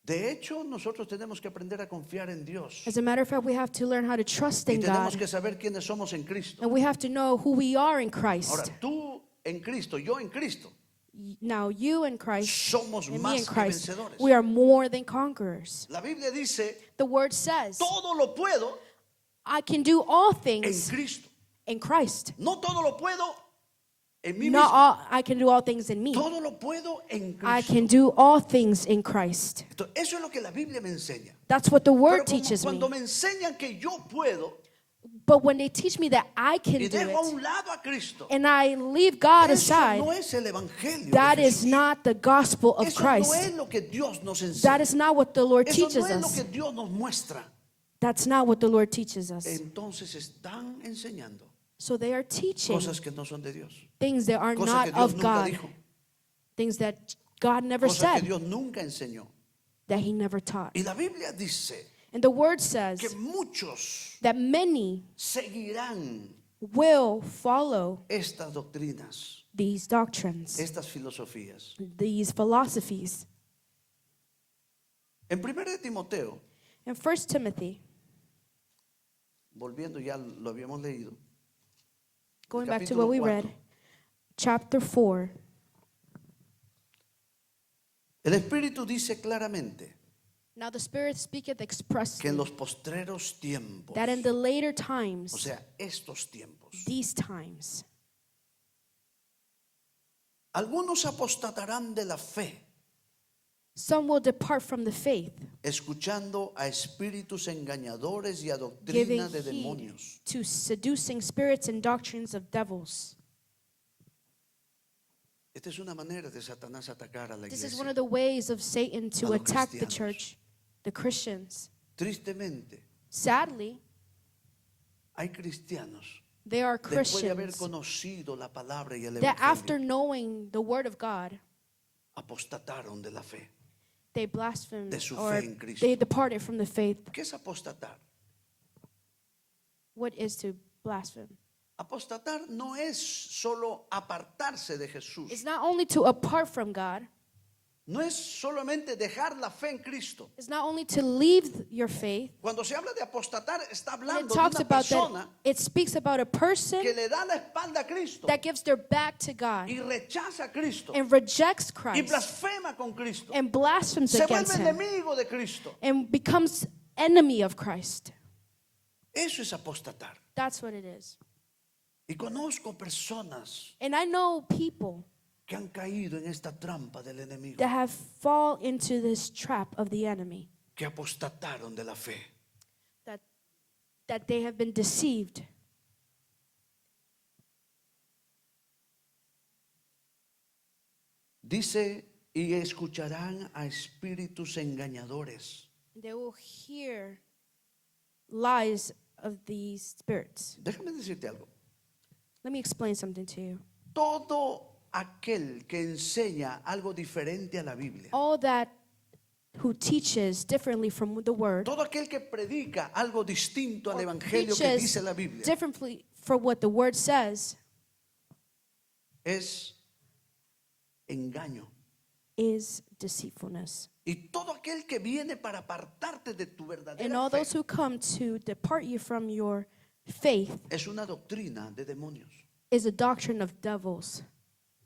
De hecho, nosotros tenemos que aprender a confiar en Dios As a matter of fact, we have to learn how to trust y in tenemos God, que saber quiénes somos en Cristo. and we have to know who we are in Ahora, Christ. tú en Cristo, yo en Cristo, Now, you in Christ somos and me más in que Christ, vencedores. we are more than conquerors. La Biblia dice, The word says, todo lo puedo I can do all en things Cristo. in Christ. No todo lo puedo en mí Not mismo. all, I can do all things in me. Todo lo puedo en I Cristo. can do all things in Christ. Entonces, eso es lo que la Biblia me enseña. That's what the Pero word como teaches me. cuando me enseñan que yo puedo But when they teach me that I can y do dejo a it, un lado a Cristo, and I leave God eso aside, no es el evangelio that de is Jesús. not the gospel of Eso no Christ. es lo que Dios nos enseña. That is not what the Lord Eso no teaches es lo us. que Dios nos muestra. That's not what the Lord teaches us. Entonces están enseñando So they are teaching cosas que no son de Dios. things that are Cosas not que Dios of nunca God, dijo. things that God never Cosas que said, Dios nunca enseñó. that He never taught. Y la Biblia dice And the word que says muchos that many seguirán will follow estas doctrinas, these doctrines, estas filosofías. these philosophies. En 1 de Timoteo, In 1 Timothy, volviendo ya lo habíamos leído, going back to capítulo what we 4. read, chapter 4, el Espíritu dice claramente now the Spirit speaketh que expressly en los postreros tiempos, that in the later o times, sea, estos tiempos, these times, algunos apostatarán de la fe, some will depart from the faith, escuchando a espíritus engañadores y a giving doctrina de heed demonios. to seducing spirits and doctrines of devils. Esta es una manera de Satanás atacar a la This is iglesia. one of the ways of Satan A to los attack the cristianos. church, the Christians. Tristemente, Sadly, hay cristianos there are después de haber Christians conocido la palabra y el that after evangelio, knowing the word of God, apostataron de la fe. they blasphemed De su or fe en Cristo. they departed from the faith. ¿Qué es apostatar? What is to blaspheme? Apostatar no es solo apartarse de Jesús. It's not only to apart from God, No es solamente dejar la fe en Cristo. it's not only to leave your faith. Cuando se habla de apostatar, está When it hablando de talks una about that, persona it speaks about a person que le da la espalda a Cristo that gives their back to God y rechaza a Cristo and rejects y Christ blasfema con Cristo. and blasphemes Se against vuelve him enemigo de Cristo. and becomes enemy of Christ. Eso es apostatar. That's what it is. Y conozco personas And I know people que han caído en esta trampa del enemigo, that have fall into this trap of the enemy, que apostataron de la fe. that they have been deceived. Dice, y escucharán a espíritus engañadores. They will hear lies of these spirits. Déjame decirte algo. Let me explain something to you. Todo aquel que enseña algo diferente a la Biblia, All that who teaches differently from the word, todo aquel que predica algo distinto al or evangelio que preaches dice la Biblia, differently from what the word says, es engaño. is deceitfulness. Y todo aquel que viene para apartarte de tu And verdadera all fe those who come to depart you from your faith es una doctrina de demonios. is a doctrine of devils.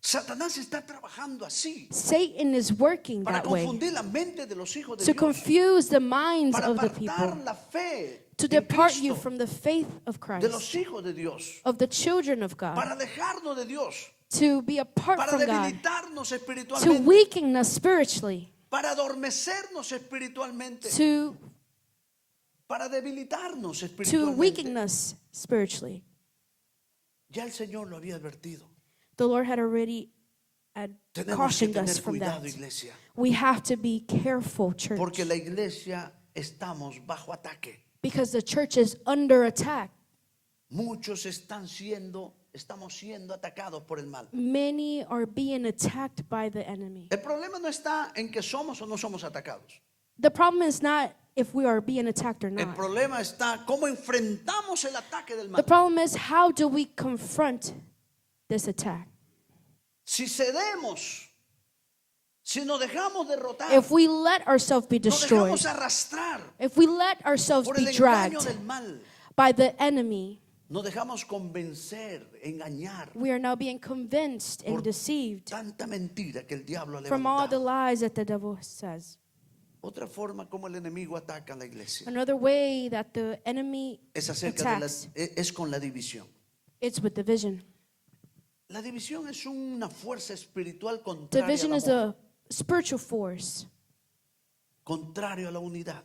Satanás está trabajando así Satan is working para that way confundir la mente de los hijos de to Dios, confuse the minds para of the apartar people, la fe to en depart Cristo you from the faith of de los Christ, hijos de Dios, of the children of God, para dejarnos de Dios, to be apart para from God, debilitarnos to espiritualmente, weaken us spiritually, para adormecernos espiritualmente, para debilitarnos to espiritualmente. weaken us spiritually. Ya el Señor lo había advertido. The Lord had already Tenemos que cautioned us tener from that. cuidado, iglesia, We have to be careful, church, porque la iglesia estamos bajo ataque. because the church is under attack. Muchos estamos siendo atacados por el mal. Many are being attacked by the enemy. El problema no está en que somos o no somos atacados. The problem is not if we are being attacked or El not. problema está cómo enfrentamos el ataque del The mal. problem is, how do we confront this attack? Si cedemos, si nos dejamos derrotar, If we let ourselves be nos destroyed, dejamos arrastrar if we let ourselves por be el engaño dragged del mal, by the enemy, nos dejamos convencer, engañar we are now being convinced por and deceived tanta mentira que el diablo ha from all the levantado. lies that the devil says. Otra forma como el enemigo ataca a la iglesia Another way that the enemy es acerca de attacks, es con la división. it's with division. La división es una fuerza espiritual contraria Division al is amor, a spiritual force, contrario a la unidad,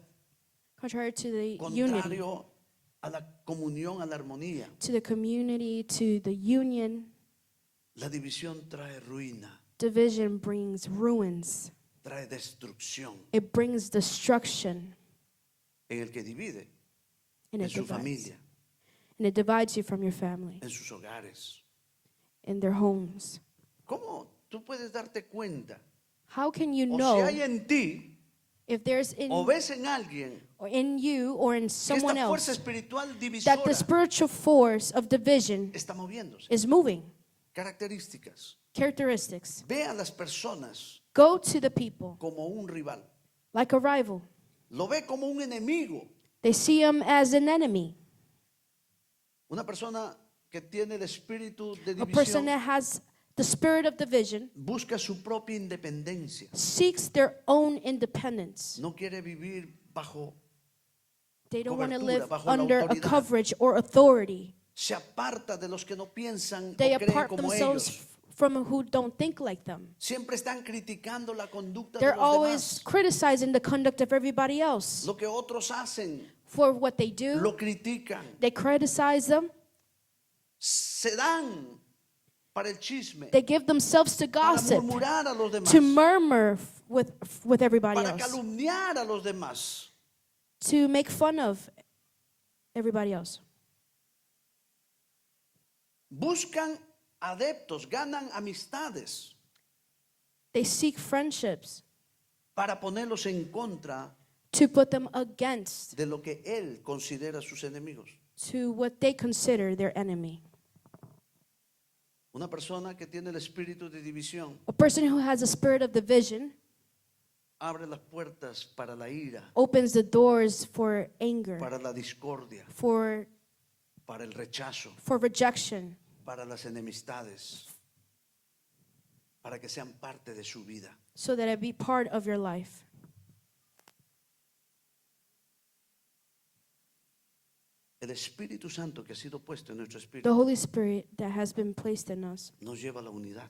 contrary to the unity, contrario a la comunión, a la armonía. to the community, to the union. La división trae ruina, Division brings ruins. trae destrucción It brings destruction, en el que divide, and en it su divides. familia, And it divides you from your family, en sus hogares. in their homes. ¿Cómo tú puedes darte cuenta? How can you O si know hay en ti if there's in o ves en alguien or in you or in que someone esta fuerza else espiritual that divisora the spiritual force of division está moviéndose? is moving? Características. Characteristics. Ve a las personas Go to the people como un rival. like a rival. Lo ve como un enemigo. They see him as an enemy. Una persona que tiene el espíritu de A person división that has the spirit of division busca su propia independencia. seeks their own independence. No quiere vivir bajo, They don't want to cobertura, live bajo la under a autoridad. coverage or authority. se aparta de los que no piensan They o creen apart como themselves ellos. from who don't think like them. Siempre están criticando la conducta de They're los always demás. criticizing the conduct of everybody else Lo que otros hacen, for what they do. lo critican. They criticize them. Se dan para el chisme, They give themselves to para gossip, murmurar a los demás, to murmur with everybody para else, calumniar a los demás. to make fun of everybody else. Buscan adeptos, ganan amistades They seek friendships para ponerlos en contra to put them against de lo que él considera sus enemigos. to what they consider their enemy. Una persona que tiene el espíritu de división A person who has a spirit of division abre las puertas para la ira, opens the doors for anger, para la discordia, for para el rechazo, rejection, para las enemistades, para que sean parte de su vida. so that it be part of your life. El Espíritu Santo que ha sido puesto en nuestro The espíritu Holy Spirit that has been placed in us nos lleva a la unidad.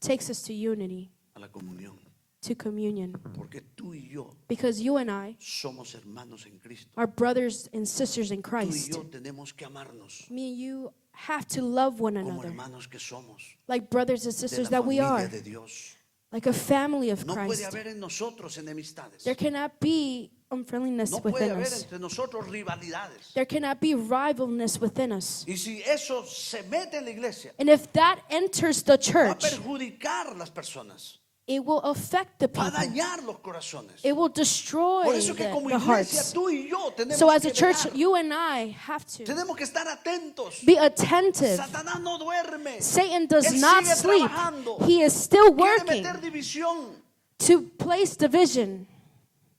takes us to unity, a la comunión. to communion. Porque tú y yo Because you and I somos hermanos en Cristo. are brothers and sisters in Tú y Christ. yo tenemos que amarnos Me and you have to love one como another hermanos que somos like brothers and de la sisters that we familia are, de Dios. like a family of No puede Christ. haber en nosotros enemistades. There cannot be unfriendliness No puede within haber us. entre nosotros rivalidades. There cannot be rivalness within us. Y si eso se mete en la iglesia, And if that enters the va a church, perjudicar a las personas, it will affect the va a people. dañar los corazones. It will destroy Por eso que como the iglesia hearts. tú y yo tenemos So as que a church, velar. you and I have to Tenemos que estar atentos. be attentive. Satanás no duerme. Satan does Él not sigue sleep. trabajando. He is still Quiere working meter división to place division,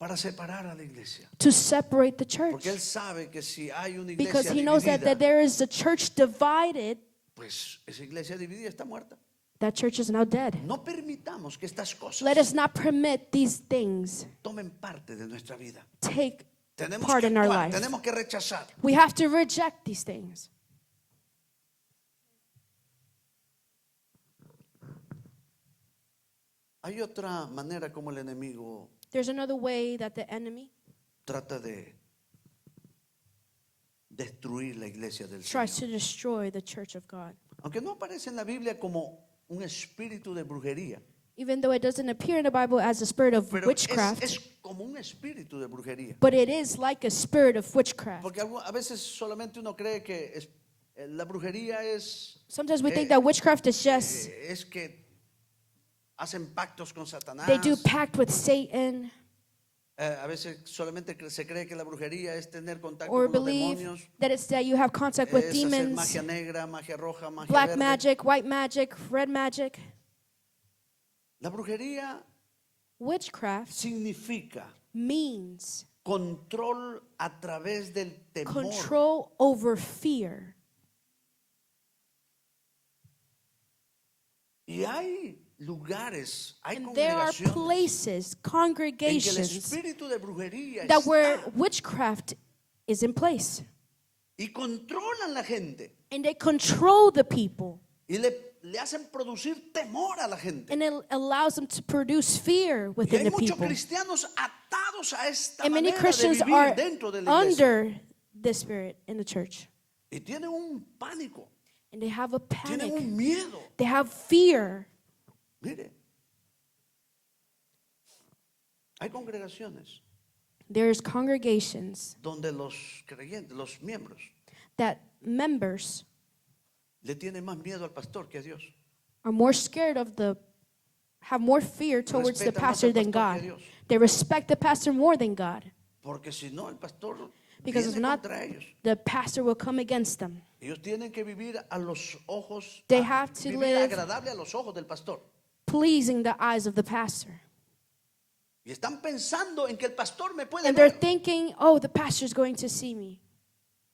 para separar a la iglesia. to separate the church. Porque él sabe que si hay una Because iglesia he knows that dividida, there is a church divided, pues esa iglesia dividida está muerta. that church is now dead. No permitamos que estas cosas Let us not permit these things tomen parte de nuestra vida. take Tenemos part que in our actuar, life. tenemos que rechazar. We have to reject these things. Hay otra manera como el enemigo There's another way that the enemy trata de destruir la iglesia del tries Señor. to destroy the church of God. Aunque no aparece en la Biblia como un espíritu de brujería, Even though it doesn't appear in the Bible as a spirit of pero witchcraft, es como un espíritu de brujería. but it is like a spirit of witchcraft. Porque a veces solamente uno cree que la brujería Sometimes we think that witchcraft is just es que hacen pactos con Satanás. they do pact with Satan, A veces solamente se cree que la brujería es tener contacto or con los believe demonios, that it's that you have contact with es hacer demons, magia negra, magia roja, magia black verde. magic, white magic, red magic. La brujería Witchcraft significa means control a través del temor. control over fear. Y hay lugares, hay And there are congregaciones places, en que el congregations espíritu de brujería that where está witchcraft is in place. y controlan la gente And they control the people. y le hacen producir temor a la gente. And it allows them to produce fear Y within hay the muchos people. cristianos atados a esta And many manera de Christians vivir are dentro de la iglesia. under this spirit in the church. Y tienen un pánico, And they have a tienen panic. un miedo. They have fear. Mire, hay congregaciones There's congregations donde los creyentes, los miembros, that members le tienen más miedo al pastor que a Dios. are more scared of have more fear towards the Respetan más pastor al than pastor que God. a Dios. They respect the pastor more than God. Porque si no, el pastor Because if viene not, contra ellos. the pastor will come against them. Ellos tienen que vivir a los ojos, They have to vivir live agradable a los ojos del pastor. pleasing the eyes of the pastor. Y están pensando en que el pastor me puede And they're ver. thinking, oh, the pastor's going to see me.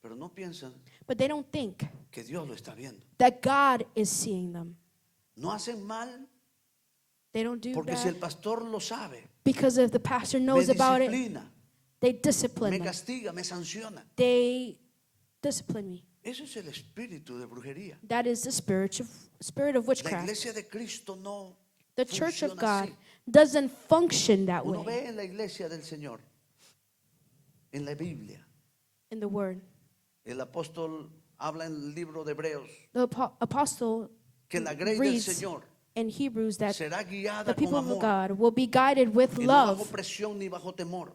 Pero no piensan But they don't think que Dios lo está viendo. that God is seeing them. No hacen mal They don't do porque si el that pastor lo sabe, because if the pastor me knows about it, disciplina, they me discipline them. castiga, me sanciona. They discipline me. Eso es el espíritu de brujería. That is the spirit of La witchcraft. iglesia de Cristo no The church of funciona God así. doesn't function that Uno way ve en la iglesia del Señor, en la Biblia, in the word. el apóstol habla en el libro de Hebreos The apostle que la grey del reads Señor in Hebrews that será guiada the con people of amor God will be guided with y no bajo love, presión ni bajo temor.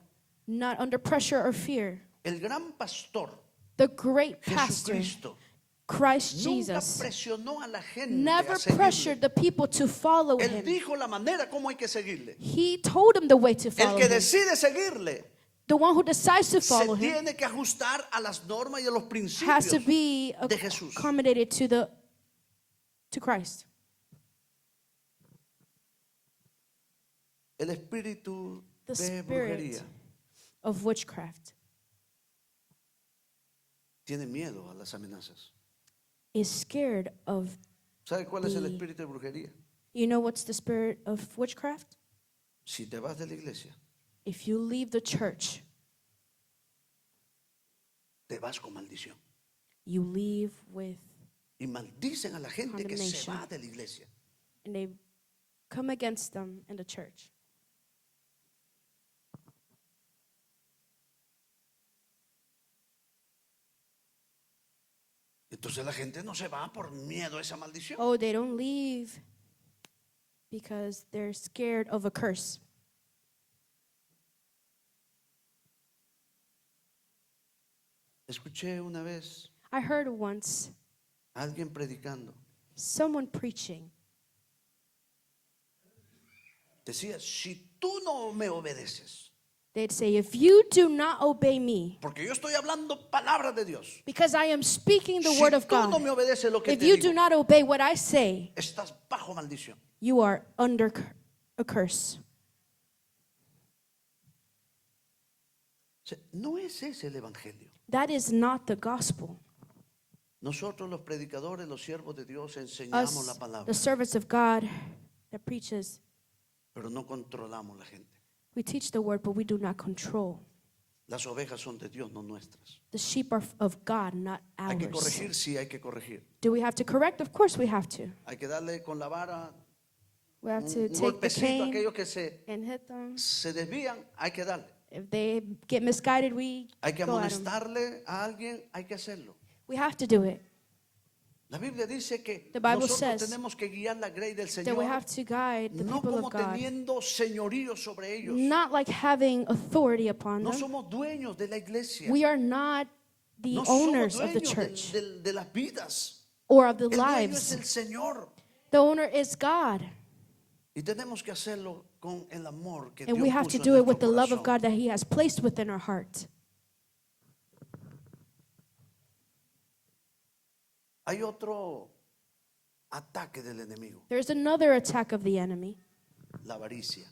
not under pressure or fear. El gran pastor The great pastor, Jesucristo Christ nunca Jesus, presionó a la gente never a seguirle. pressured the people to follow Él him. dijo la manera como hay que seguirle. He told them the way to El follow que him. decide seguirle The one who decides to se follow him tiene que ajustar a las normas y a los has to principios be de Jesús. accommodated to Christ. El espíritu The de spirit brujería of witchcraft tiene miedo a las amenazas. is scared of, ¿Sabe cuál es el The- espíritu de brujería? you know what's the spirit of witchcraft? Si te vas de la iglesia, If you leave the church, te vas con maldición. you leave with, Y maldicen a la gente que se Condemnation. va de la iglesia. and they come against them in the church. Entonces la gente no se va por miedo a esa maldición. Oh, they don't leave because they're scared of a curse. Escuché una vez I heard once a alguien predicando. someone preaching. Decía, si tú no me obedeces, They'd say, if you do not obey me, porque yo estoy hablando palabras de Dios. because I am speaking the Si word of tú no God, me obedeces lo que if te you digo, do not obey what I say, estás bajo maldición. you are under a curse. O sea, no es ese el evangelio. That is not the gospel. Nosotros los predicadores, los siervos de Dios, enseñamos la Us, palabra, the servants of God that preaches, pero no controlamos la gente. we teach the word, but we do not control. Las ovejas son de Dios, no nuestras. The sheep are of God, not Hay que ours. corregir, sí, hay que corregir. Do we have to correct? Of course we have to. Hay que darle con la vara We have to un take the golpecito a cane aquellos que se and hit them. desvían, hay que darle. If they get misguided, we Hay que go at them. amonestarle a alguien, hay que hacerlo. We have to do it. La Biblia dice que The Bible nosotros says tenemos que guiar la grey del That we Señor, have to guide the no people como of God, teniendo señorío sobre ellos. not like having authority upon No them. somos dueños de la iglesia. We are not the No owners somos of the dueños church de las vidas. or of the El dueño es lives. el Señor. The owner is God. Y tenemos que hacerlo con el amor que And Dios we have to puso do en it with the nuestro love of corazón. God that He has placed within our heart. Hay otro ataque del enemigo, There's another attack of the enemy, la avaricia.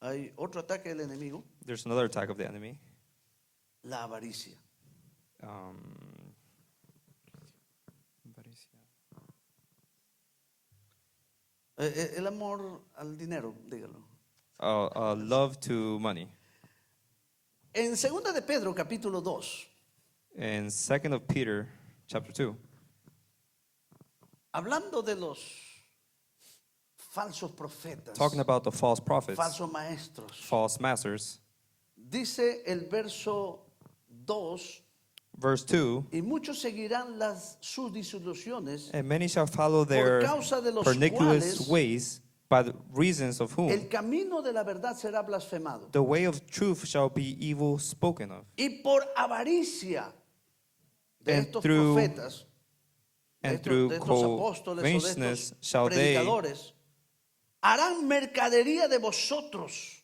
Hay otro ataque del enemigo, There's another attack of the enemy. la avaricia. El amor al dinero, dígalo. Love to money. En 2 de Pedro, capítulo 2, In 2nd of Peter, chapter 2, hablando de los falsos profetas, talking about the false prophets, falsos maestros, false masters, dice el verso 2, verse 2, y muchos seguirán sus disoluciones, and many shall follow por their causa de los pernicious cuales ways, by the reasons of whom el camino de la verdad será blasfemado. the way of truth shall be evil spoken of. Y por avaricia de And estos through- profetas, And de through estos apóstoles o de covetousness estos shall they, predicadores, harán mercadería de vosotros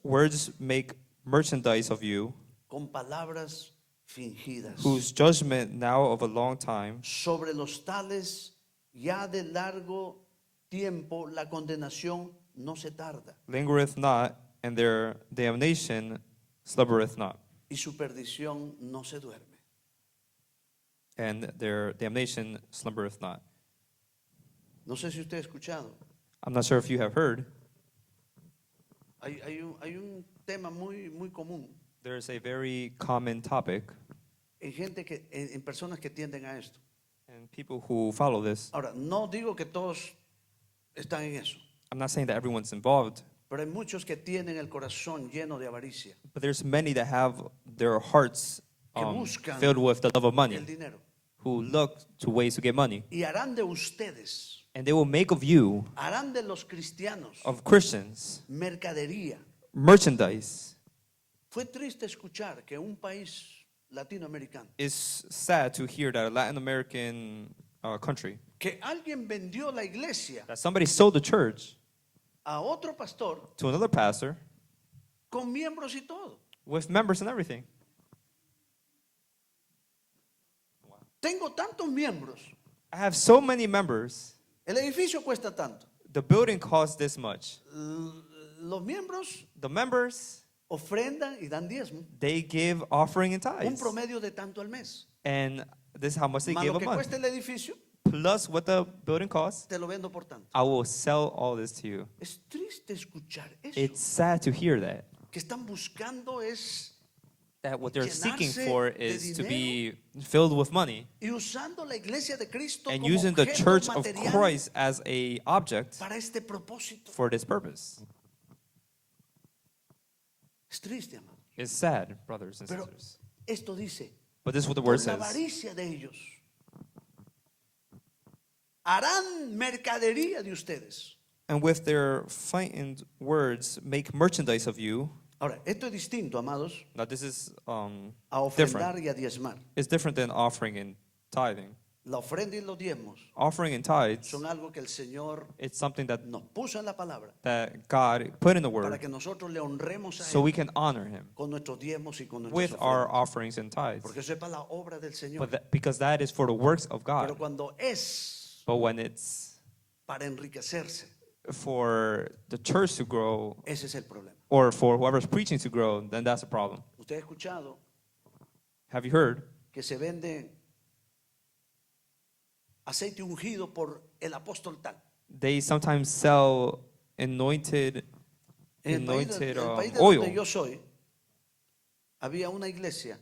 words make merchandise of you, con palabras fingidas. whose judgment now of a long time Sobre los tales ya de largo tiempo la condenación no se tarda lingereth not, and their damnation slumbereth not, y su perdición no se duerme. and their damnation slumbereth not. No sé si usted ha escuchado. I'm not sure if you have heard, Hay un tema muy común there's a very common topic, en gente en personas que tienden a esto. and people who follow this, Ahora, no digo que todos están en eso, I'm not saying that everyone's involved, pero hay muchos que tienen el corazón lleno de avaricia, but there's many that have their hearts que buscan filled with the love of money, el dinero who look to ways to get money, y harán de ustedes, and they will make of you, harán de los cristianos of Christians, mercadería. merchandise. Fue triste escuchar que un país latinoamericano, It's sad to hear that a Latin American country, que alguien vendió la iglesia that somebody sold the church a otro pastor to another pastor con miembros y todo. with members and everything. Tengo tantos miembros, I have so many members. el edificio cuesta tanto. The building costs this much. Los miembros The members, ofrendan y dan diezmo, they give offering and un tithes. promedio de tanto al mes. And this is how much they Más give lo a que month. cuesta el edificio, Plus what the building costs, te lo vendo por tanto. I will sell all this to you. Es triste escuchar eso. It's sad to hear that. Que están buscando es that what they're seeking llenarse for de is to dinero. be filled with money Y usando la iglesia de Cristo and como using the objeto church of material Christ as a object para este propósito. for this purpose. Es triste, amado. It's sad, brothers and Pero sisters. esto dice, But this is what the por word la says. avaricia de ellos, harán mercadería de ustedes. And with their frightened words, make merchandise of you. Ahora, esto es distinto, amados, Now, this is a different. ofrendar y a diezmar. It's different than offering and tithing. La ofrenda y los diezmos Offering and tithes, son algo que el Señor it's something that, nos puso en la palabra that God put in the para word que nosotros le honremos a so Él we can honor Him con nuestros diezmos y con nuestras with our ofrendas. offerings and tithes. Porque eso es para la obra del Señor. But because that is for the works of Pero God. cuando es But when it's para enriquecerse, for the church to grow ese es el problema. or for whoever's preaching to grow, then that's a problem. Usted ha escuchado Have you heard que se vende aceite ungido por el apóstol tal. they sometimes sell anointed En el país, anointed el país de oil? donde yo soy, había una iglesia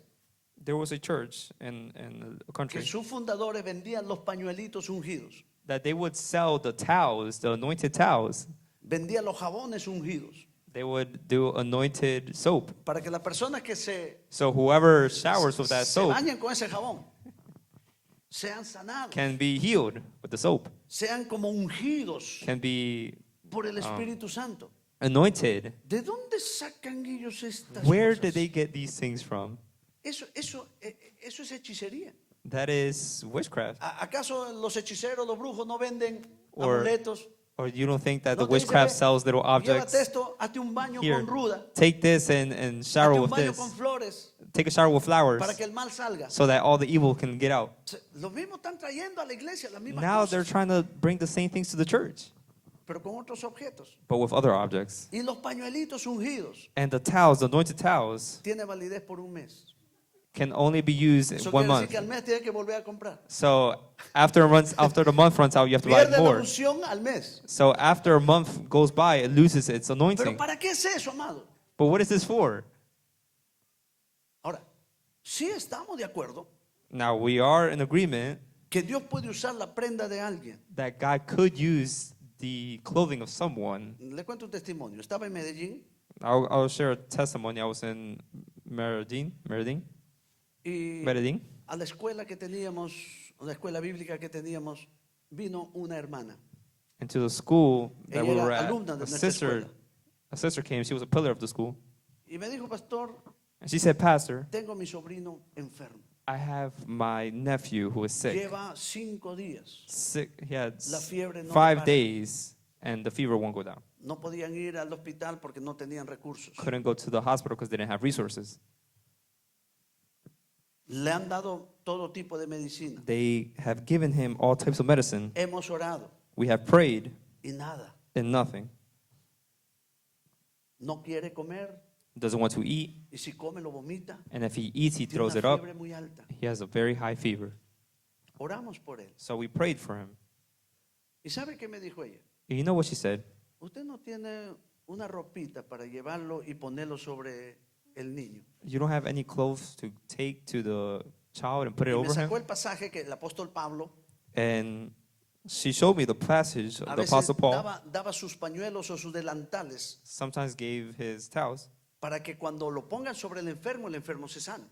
There was a church in a que country sus fundadores vendían los pañuelitos ungidos, that they would sell the towels, the anointed towels. vendían los jabones ungidos, They would do anointed soap. para que las personas que So whoever showers with that se soap bañen con ese jabón sean sanados, can be healed with the soap, sean como ungidos can be por el Espíritu Santo. anointed. ¿De dónde sacan ellos estas Where cosas? did they get these things from? Eso es hechicería. That is witchcraft. ¿Acaso los hechiceros, los brujos no venden Or amuletos? Or you don't think that No the te dice, witchcraft "Ve, sells little Llévate objects? esto, hazte un baño Here, con ruda, take this and hazte shower un with baño this. con flores Take a shower with flowers para que el mal salga. so that all the evil can get out. Los mismos están trayendo a la iglesia las mismas Now they're cosas, trying to bring the same things to the church, pero con otros objetos. but with other objects. Y los pañuelitos ungidos And the towels, the anointed towels, tiene validez por un mes. can only be used Eso one quiere decir month. que al mes tiene que volver a comprar. So after the month runs out, you have to buy Pierde la more. unción al mes. So after a month goes by, it loses its Pero anointing. ¿para qué es eso, amado? But what is this for? Ahora, sí estamos de acuerdo Now we are in agreement que Dios puede usar la prenda de alguien. that God could use the clothing of someone. Le cuento un testimonio. Estaba en Medellín I'll share a testimony. I was in Medellín, y Medellín. a la escuela que teníamos, a la escuela bíblica que teníamos, vino una hermana. And to the school that we Ella were era at, alumna de a nuestra sister, escuela. a sister came. She was a pillar of the school. Y me dijo, pastor, And she said, Pastor, tengo a mi sobrino enfermo. I have my nephew who is sick. Lleva 5 días. He had La fiebre no le 5 para. days and the fever won't go down. No podían ir al hospital porque no tenían recursos. Couldn't go to the hospital because they didn't have resources. Le han dado todo tipo de medicina. They have given him all types of medicine. Hemos orado We have prayed y nada. and nothing. No quiere comer Doesn't want to eat. y si come lo vomita. And if he eats, he Tiene throws una it up. fiebre muy alta. He has a very high fever. Oramos por él. So we prayed for him. ¿Y sabe qué me dijo ella? And you know what she said? Usted no tiene una ropita para llevarlo y ponerlo sobre el niño. You don't have any clothes to take to the child and put it Y me over sacó him? el pasaje que el apóstol Pablo And she showed me the passage of a the veces Apostle Paul. daba sus pañuelos o sus delantales Sometimes gave his towels para que cuando lo pongan sobre el enfermo se sane.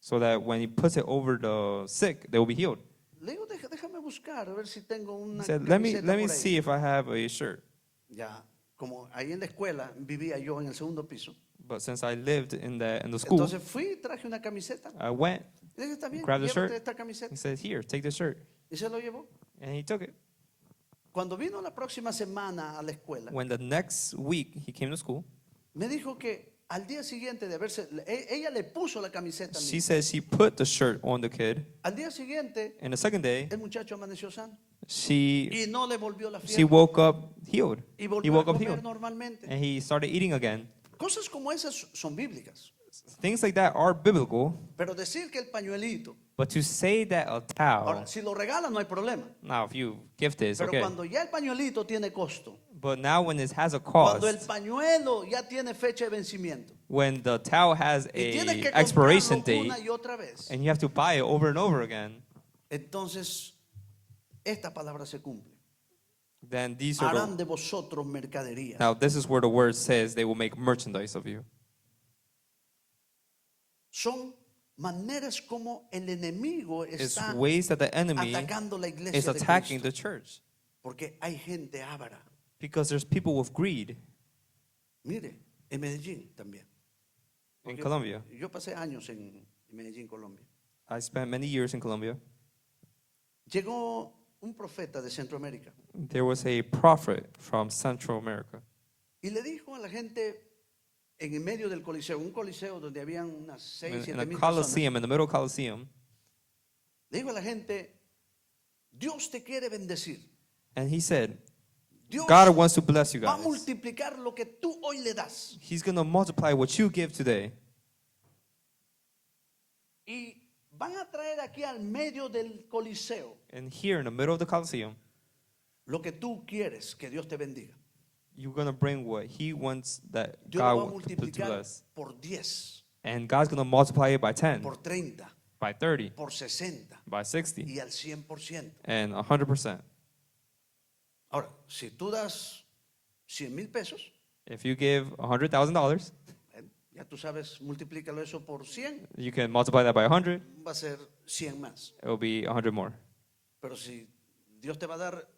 so that when he puts it over the sick, they will be healed. Le digo, déjame buscar a ver si tengo He una said, let me camiseta por ahí. see if I have a shirt. Ya, como ahí en la escuela vivía yo en el segundo piso. But since I lived in the school, Entonces fui y traje una camiseta. I went. Le dije, está bien, Grab the llévate shirt. esta camiseta. He said, here, take this shirt. Y se lo llevó. And he took it. Cuando vino la próxima semana a la escuela, When the next week he came to school, me dijo que al día siguiente de haberse, ella le puso la camiseta al she niño. said she put the shirt on the kid. Al día siguiente, And the second day, el muchacho amaneció sano she y no le volvió la she fiebre woke up healed. y He volvió a woke up comer healed. normalmente. And he started eating again. Cosas como esas son bíblicas, Things like that are biblical. pero decir que el pañuelito, But to say that a towel, ahora, si lo regalan no hay problema, now if you gift it, it's pero okay. cuando ya el pañuelito tiene costo, But now when it has a cuando el cost, pañuelo ya tiene fecha de vencimiento, when the towel has y tienes a que expiration comprarlo date una y otra vez, and you have to buy it over and over again, entonces esta palabra se cumple. then these are Harán the, de vosotros mercadería. now this is where the word says they will make merchandise of you. Son maneras como el enemigo It's está ways that the enemy atacando la iglesia is de attacking Cristo. the church Porque hay gente ávara. because there's people with greed Mire, en Medellín también. in Porque Colombia. Yo pasé años en Medellín, Colombia. I spent many years in Colombia. Llegó un profeta de Centroamérica There was a prophet from Central America, y le dijo a la gente en el medio del coliseo, un coliseo donde habían unas 6, in 7 a mil personas, coliseum, in the middle coliseum, le dijo a la gente, Dios te quiere bendecir. and he said, Dios God wants to bless you va a guys. multiplicar lo que tú hoy le das. He's going to multiply what you give today. Y van a traer aquí al medio del coliseo And here in the middle of the coliseum, lo que tú quieres que Dios te bendiga. you're going to bring what he wants that Dios God lo va a wants to multiplicar bless. por 10, And God's going to multiply it by 10, por 30, by 30, por 60 by 60, y al 100%. and 100%. Ahora, si tú das 100,000 pesos, If you give $100,000, ya tú sabes, multiplícalo eso por 100, you can multiply that by 100, va a ser 100 más. it will be 100 more. Pero si Dios te va a dar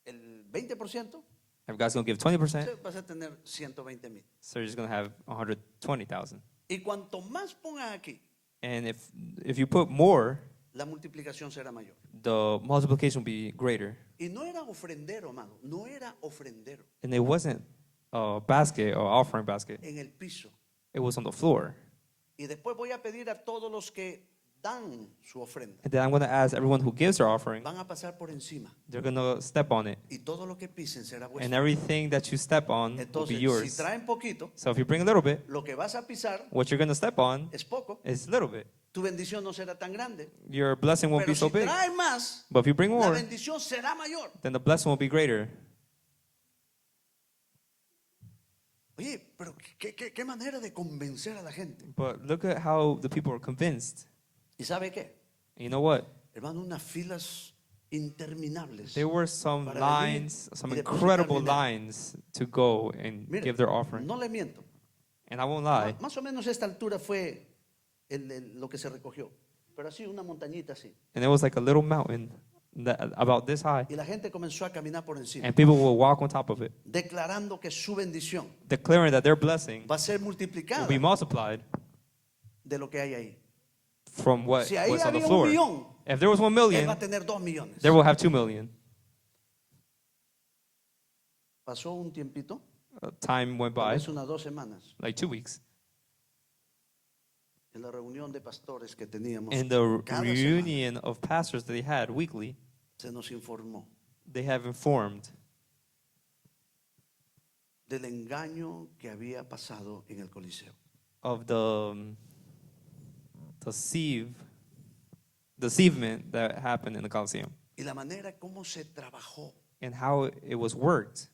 el 20%, If God's going to give 20%, vas a tener 120,000. so you're just going to have 120,000. Y cuanto más pongas aquí, And if you put more, la multiplicación será mayor. the multiplication will be greater. Y no era ofrendero, hermano, no era ofrendero And it wasn't a basket or offering basket. en el piso. It was on the floor. Y después voy a pedir a todos los que dan su ofrenda, And then I'm going to ask everyone who gives their offering, van a pasar por encima. they're going to step on it. Y todo lo que pisen será And vuestro. everything that you step on will be Entonces, si yours. traen poquito, So if you bring a little bit, lo que vas a pisar what you're going to step on es poco. is a little bit. Tu bendición no será tan grande. Your blessing won't Pero be so si big. traes más, But if you bring la more, bendición será mayor. then the blessing will be greater. Oye, pero qué manera de convencer a la gente. But look at how the people are convinced. ¿Y sabe qué? And you know what? Hermano, unas filas interminables. There were some Para lines, venir some y depositar incredible dinero. lines to go and Mire, give their offering. no le miento. And I won't lie. Más o menos esta altura fue lo que se recogió. Pero así, una montañita así. And it was like a little mountain that, about this high. Y la gente comenzó a caminar por encima, And people will walk on top of it, declarando que su bendición declaring that their blessing va a ser will multiplicada be multiplied de lo que hay ahí. from what Si ahí was on the había un floor. millón, If there was 1 él va million, a tener 2 millones. there will have 2 million. Pasó un tiempito, Time went tal by, vez unas 2 semanas, like 2 weeks. en la reunión de pastores que teníamos. In the cada reunion of pastors that they had weekly, semana, se nos informó they have informed del engaño que había pasado en el Coliseo. of the deceivement that happened in the Colosseum Y la manera como se trabajó and how it was worked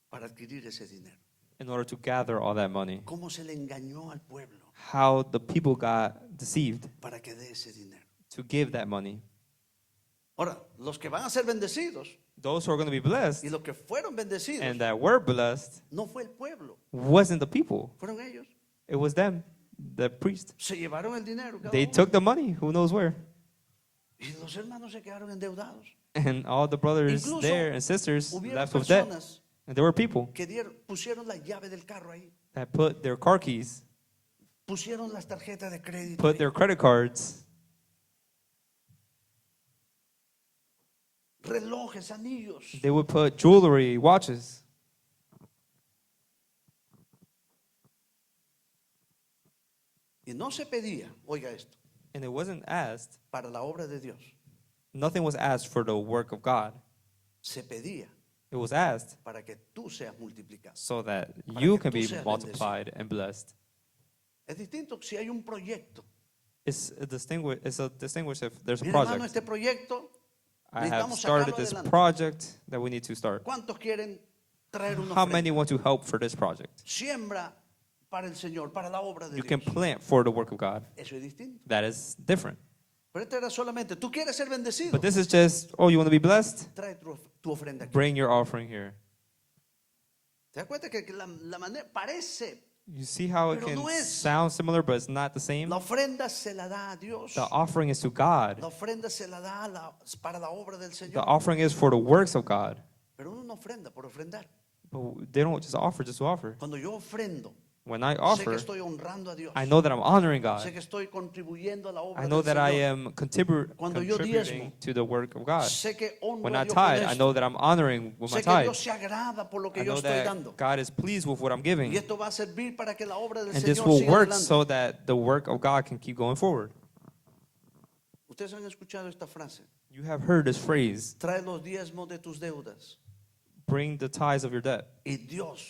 para adquirir ese dinero. in order to gather all that money. Cómo se le engañó al pueblo How the people got deceived para que dé ese dinero. to give that money. Ahora, los que van a ser bendecidos Those who are going to be blessed y los que fueron bendecidos and that were blessed no fue el pueblo, wasn't the people. fueron ellos. It was them, the priest. Se llevaron el dinero cada They uno. took the money, who knows where. Y los hermanos se quedaron endeudados. And all the brothers Incluso there and sisters Hubieron left with debt. personas And there were people que pusieron la llave del carro ahí, that put their car keys, pusieron las tarjetas de crédito put ahí. their credit cards, Relojes, anillos. they would put jewelry, watches. Y no se pedía, oiga esto, And it wasn't asked, para la obra de Dios. nothing was asked for the work of God. Se pedía It was asked para que tú seas multiplicado. so that Para you que can tú be seas multiplied and blessed. Es distinto si hay un proyecto. It's a distinguish if there's a Mira, hermano, project. este proyecto I have necesitamos started sacarlo this adelante. project that we need to start. ¿Cuántos quieren traer una How ofrenda? many want to help for this project? Siembra para el Señor, para la obra de You can Dios. plant for the work of God. Eso es distinto. That is different. Pero esto era solamente, tú quieres ser bendecido, But this is just, oh, you want to be blessed? trae tu ofrenda aquí. Bring your offering here. ¿Te das cuenta que la manera parece? You see how it Pero can no es. sound similar, but it's not the same? La ofrenda se la da a Dios. The offering is to God. La ofrenda se la da para la obra del The Señor. offering is for the works of God. Pero uno no ofrenda por ofrendar. But they don't just to offer. Cuando yo ofrendo, When I sé que offer, estoy honrando a Dios. I know that I'm honoring Sé God. que estoy contribuyendo a la obra I know del that I Señor. am Cuando yo contributing diezmo, to the work of God. Sé que honro When a I Dios con tithe, I esto. know that I'm honoring with my Sé que tithe. Dios se agrada por lo que I yo know estoy dando. that God is pleased with what I'm giving. Y esto va a servir para que la obra del And this Señor will siga work adelante. so that the work of God can keep going forward. Ustedes han escuchado esta frase. You have heard this phrase, Trae los diezmos de tus deudas bring the tithes of your debt, y Dios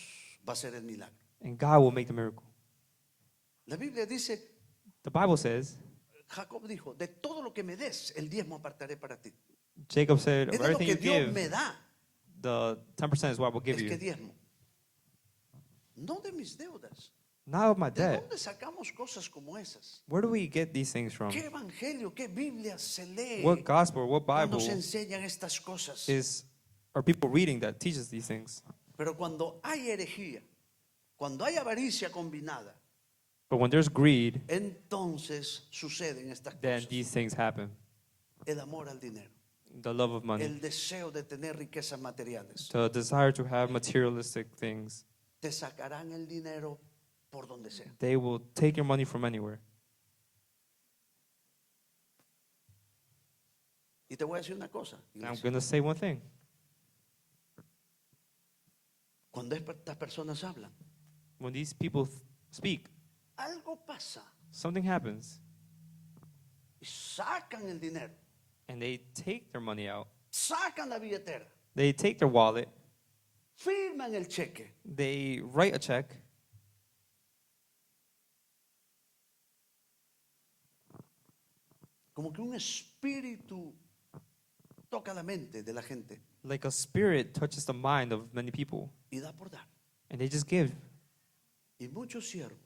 va a hacer el milagro. and God will make the miracle. La Biblia dice, The Bible says, Jacob dijo, de todo lo que me des, el diezmo apartaré para ti. Jacob said, of Es de lo everything que you Dios give, me da, the 10% is what I will give es que you. diezmo. No de mis deudas. Not of my ¿De debt. dónde sacamos cosas como esas? Where do we get these things from? ¿Qué evangelio, qué Biblia se lee What gospel, what cuando Bible se enseñan estas cosas? are people reading that teaches these things? Pero cuando hay herejía, cuando hay avaricia combinada, But when there's greed, entonces suceden estas then cosas. these things happen. El amor al dinero, The love of money, el deseo de tener riquezas materiales. the desire to have materialistic things, Te sacarán el dinero por donde sea. they will take your money from anywhere. Y te voy a decir una cosa, And I'm iglesia. going to say one thing. Cuando estas personas hablan, When these people speak, algo pasa something happens, y sacan el dinero, and they take their money out. sacan la billetera, They take their wallet, firman el cheque. they write a check, Como que un espíritu toca la mente de la gente like a spirit touches the mind of many people, y da por dar. and they just give. Y muchos siervos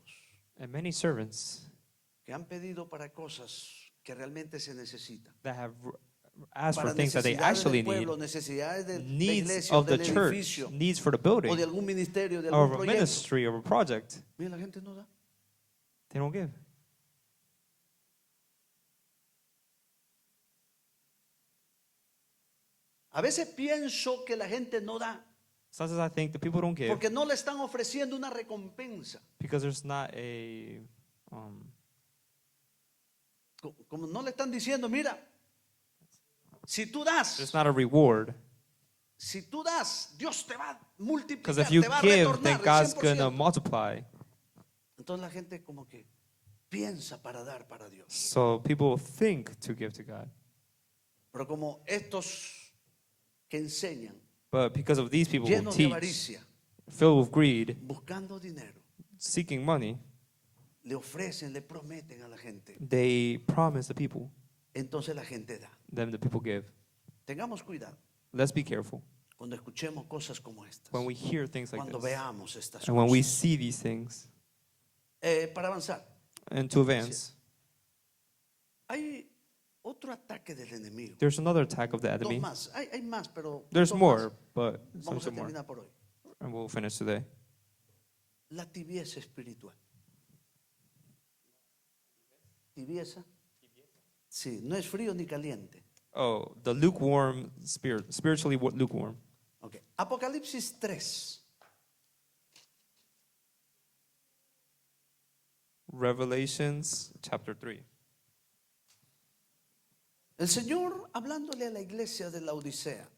And many servants que han pedido para cosas que realmente se necesitan. that have asked for Para things that they necesidades actually del need, pueblo, necesidades de la needs iglesia o of the del church, edificio needs for the o building, de algún ministerio, de or algún of a proyecto. ministry, or a project. Mira, la gente no da. They don't give. A veces pienso que la gente no da Sometimes I think the people don't give porque no le están ofreciendo una recompensa. because there's not a Como no le están diciendo, mira, si tú there's das, not a reward. si tú das, Dios te va a Because multiplicar, if you te va a give, retornar then el God's gonna 100%. multiply. Entonces la gente como que piensa para dar para Dios. So people think to give to God. Pero como estos que enseñan, But because of these people who llenos de teach, avaricia, filled with greed, buscando dinero, seeking money, le ofrecen, le prometen a la gente. they promise the people, Entonces la gente da. then the people give. Tengamos cuidado Let's be careful cuando escuchemos cosas como estas. when we hear things like Cuando this. veamos estas And when we cosas. see these things. Para avanzar, And to advance, hay otro ataque del enemigo. there's another attack of the Dos enemy. más. Hay más, pero There's dos more, más. but Vamos a some more. terminar por hoy. And we'll finish today. La tibieza espiritual. ¿Tibieza? Sí, no es frío ni caliente. Oh, the lukewarm spirit, spiritually lukewarm. Okay. Apocalipsis 3. Revelations chapter 3. El Señor, hablándole a la iglesia de la Odisea,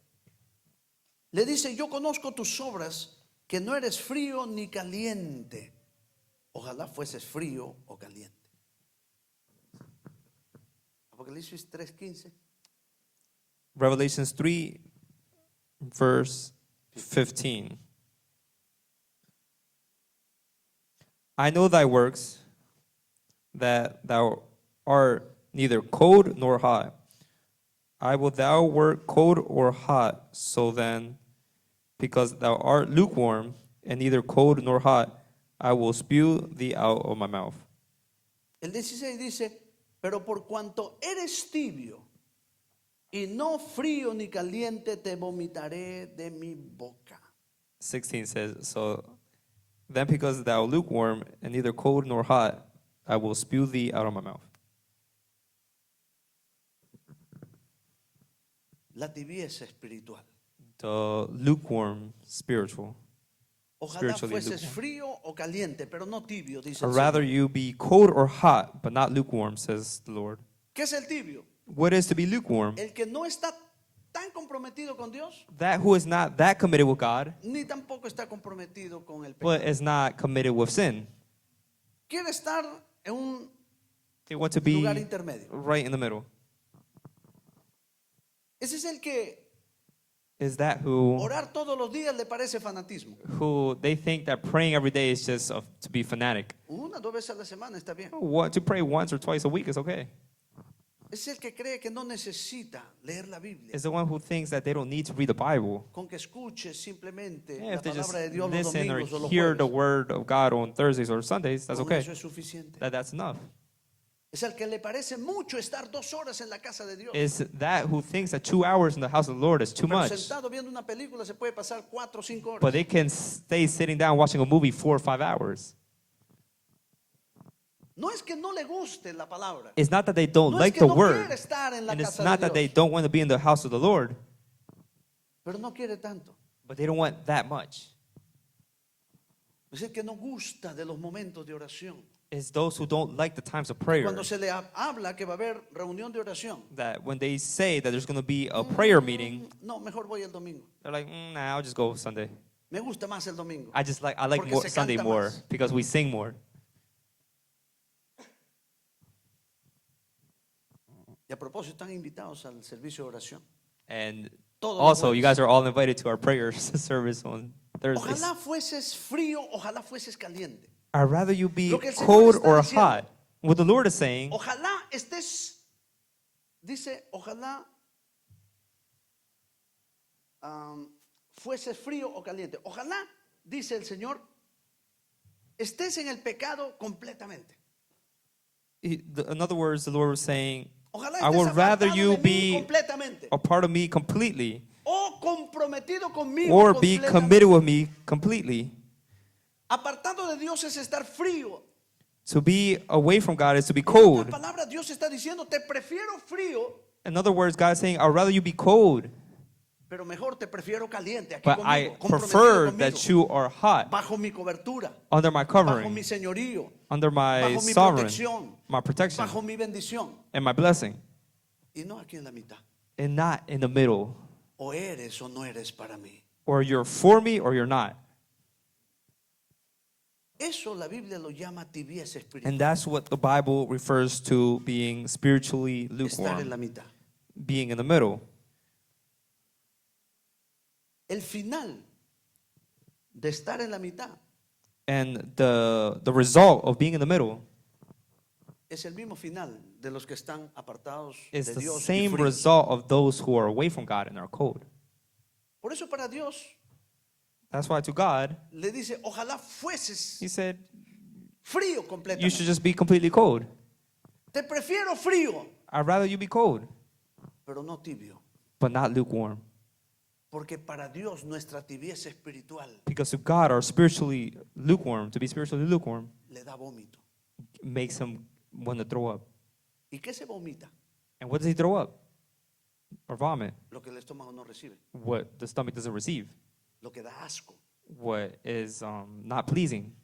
le dice, yo conozco tus obras, que no eres frío ni caliente. Ojalá fueses frío o caliente. Apocalipsis 3:15. Revelations 3, verse 15. I know thy works, that thou art neither cold nor hot. I will thou wert cold or hot, so then, because thou art lukewarm, and neither cold nor hot, I will spew thee out of my mouth. El 16 dice, pero por cuanto eres tibio y no frío ni caliente, te vomitaré de mi boca. 16 says, so then because thou lukewarm and neither cold nor hot, I will spew thee out of my mouth. La tibieza espiritual. The lukewarm spiritual. Ojalá Spiritually fueses lukewarm. frío o caliente, pero no tibio, dice Or el rather Señor. you be cold or hot, but not lukewarm, says the Lord. ¿Qué es el tibio? What is to be lukewarm? El que no está tan comprometido con Dios, That who is not that committed with God, ni tampoco está comprometido con el but pecado. is not committed with sin. Quiere estar en un They want to be lugar intermedio. right in the middle. Ese es el que Is that who orar todos los días le parece fanatismo. they think that praying every day is just to be fanatic. Una, dos veces a la semana está bien. What to pray once or twice a week is okay. Es el que cree que no necesita leer la Biblia. Is the one who thinks that they don't need to read the Bible. Con que escuche simplemente Yeah, la if they just palabra de Dios los listen or domingos o los hear the jueves. word of God on Thursdays or Sundays, that's Con okay. eso es suficiente. That's enough. Es el que le parece mucho estar 2 horas en la casa de Dios. Is that who thinks that 2 hours in the house of the Lord is too Pero much. sentado viendo una película se puede pasar 4 o 5 horas. But they can stay sitting down watching a movie 4 or 5 hours. No es que no le guste la palabra. It's not that they don't No es like que the no word. quiere estar en la And it's casa not de that they Dios. don't want to be in the house of the Lord. Pero no quiere tanto. But they don't want that much. Es el que no gusta de los momentos de oración. It's those who don't like the times of prayer. Cuando se le habla que va a haber reunión de oración. That when they say that there's going to be a prayer meeting, No, mejor voy el domingo. they're like, nah, I'll just go Sunday. Me gusta más el domingo. I like Porque more, se Sunday canta more más. because we sing more. Y a propósito, están invitados al servicio de oración. And Todos los also, you jueves. guys are all invited to our prayer service on Thursdays. Ojalá fueses frío, ojalá fueses caliente. I'd rather you be Lo que el Señor cold está or diciendo. hot. What the Lord is saying, Ojalá estés, dice, ojalá fueses frío o caliente. Ojalá, dice el Señor, estés en el pecado completamente. in other words, the Lord was saying, Ojalá I estés would rather apartado you de mí be completamente. a part of me completely O comprometido conmigo or be completamente. committed with me completely. Apartado de Dios es estar frío. To be away from God is to be La cold. palabra Dios está diciendo, te prefiero frío, In other words, God is saying, I'd rather you be cold, pero mejor te prefiero caliente aquí but conmigo, I comprometido prefer conmigo, that you are hot bajo mi cobertura, under my bajo mi covering, señorío, under my bajo mi sovereign, protección, my protection, bajo mi bendición, and my blessing, y no aquí en la mitad. and not in the middle. O eres o no eres para mí. Or you're for me or you're not. Eso la Biblia lo llama tibieza espiritual. And that's what the Bible refers to being spiritually Estar en la lukewarm, mitad. being in the middle. El final de estar en la mitad And the result of being in the middle es el mismo final de los que están apartados is de the Dios y same fríos. result of those who are away from God and are cold. Por eso para Dios That's why to God, le dice, ojalá fueses He said, frío you completamente. should just be completely cold. Te prefiero frío, I'd rather you be cold, pero no tibio. but not lukewarm. Porque para Dios nuestra tibieza espiritual Because to God, our spiritually lukewarm, to be spiritually lukewarm, le da vómito. makes him want to throw up. ¿Y qué se vomita? And what does he throw up? Or vomit? Lo que el estómago no recibe, What the stomach doesn't receive. lo que da asco. What is not pleasing.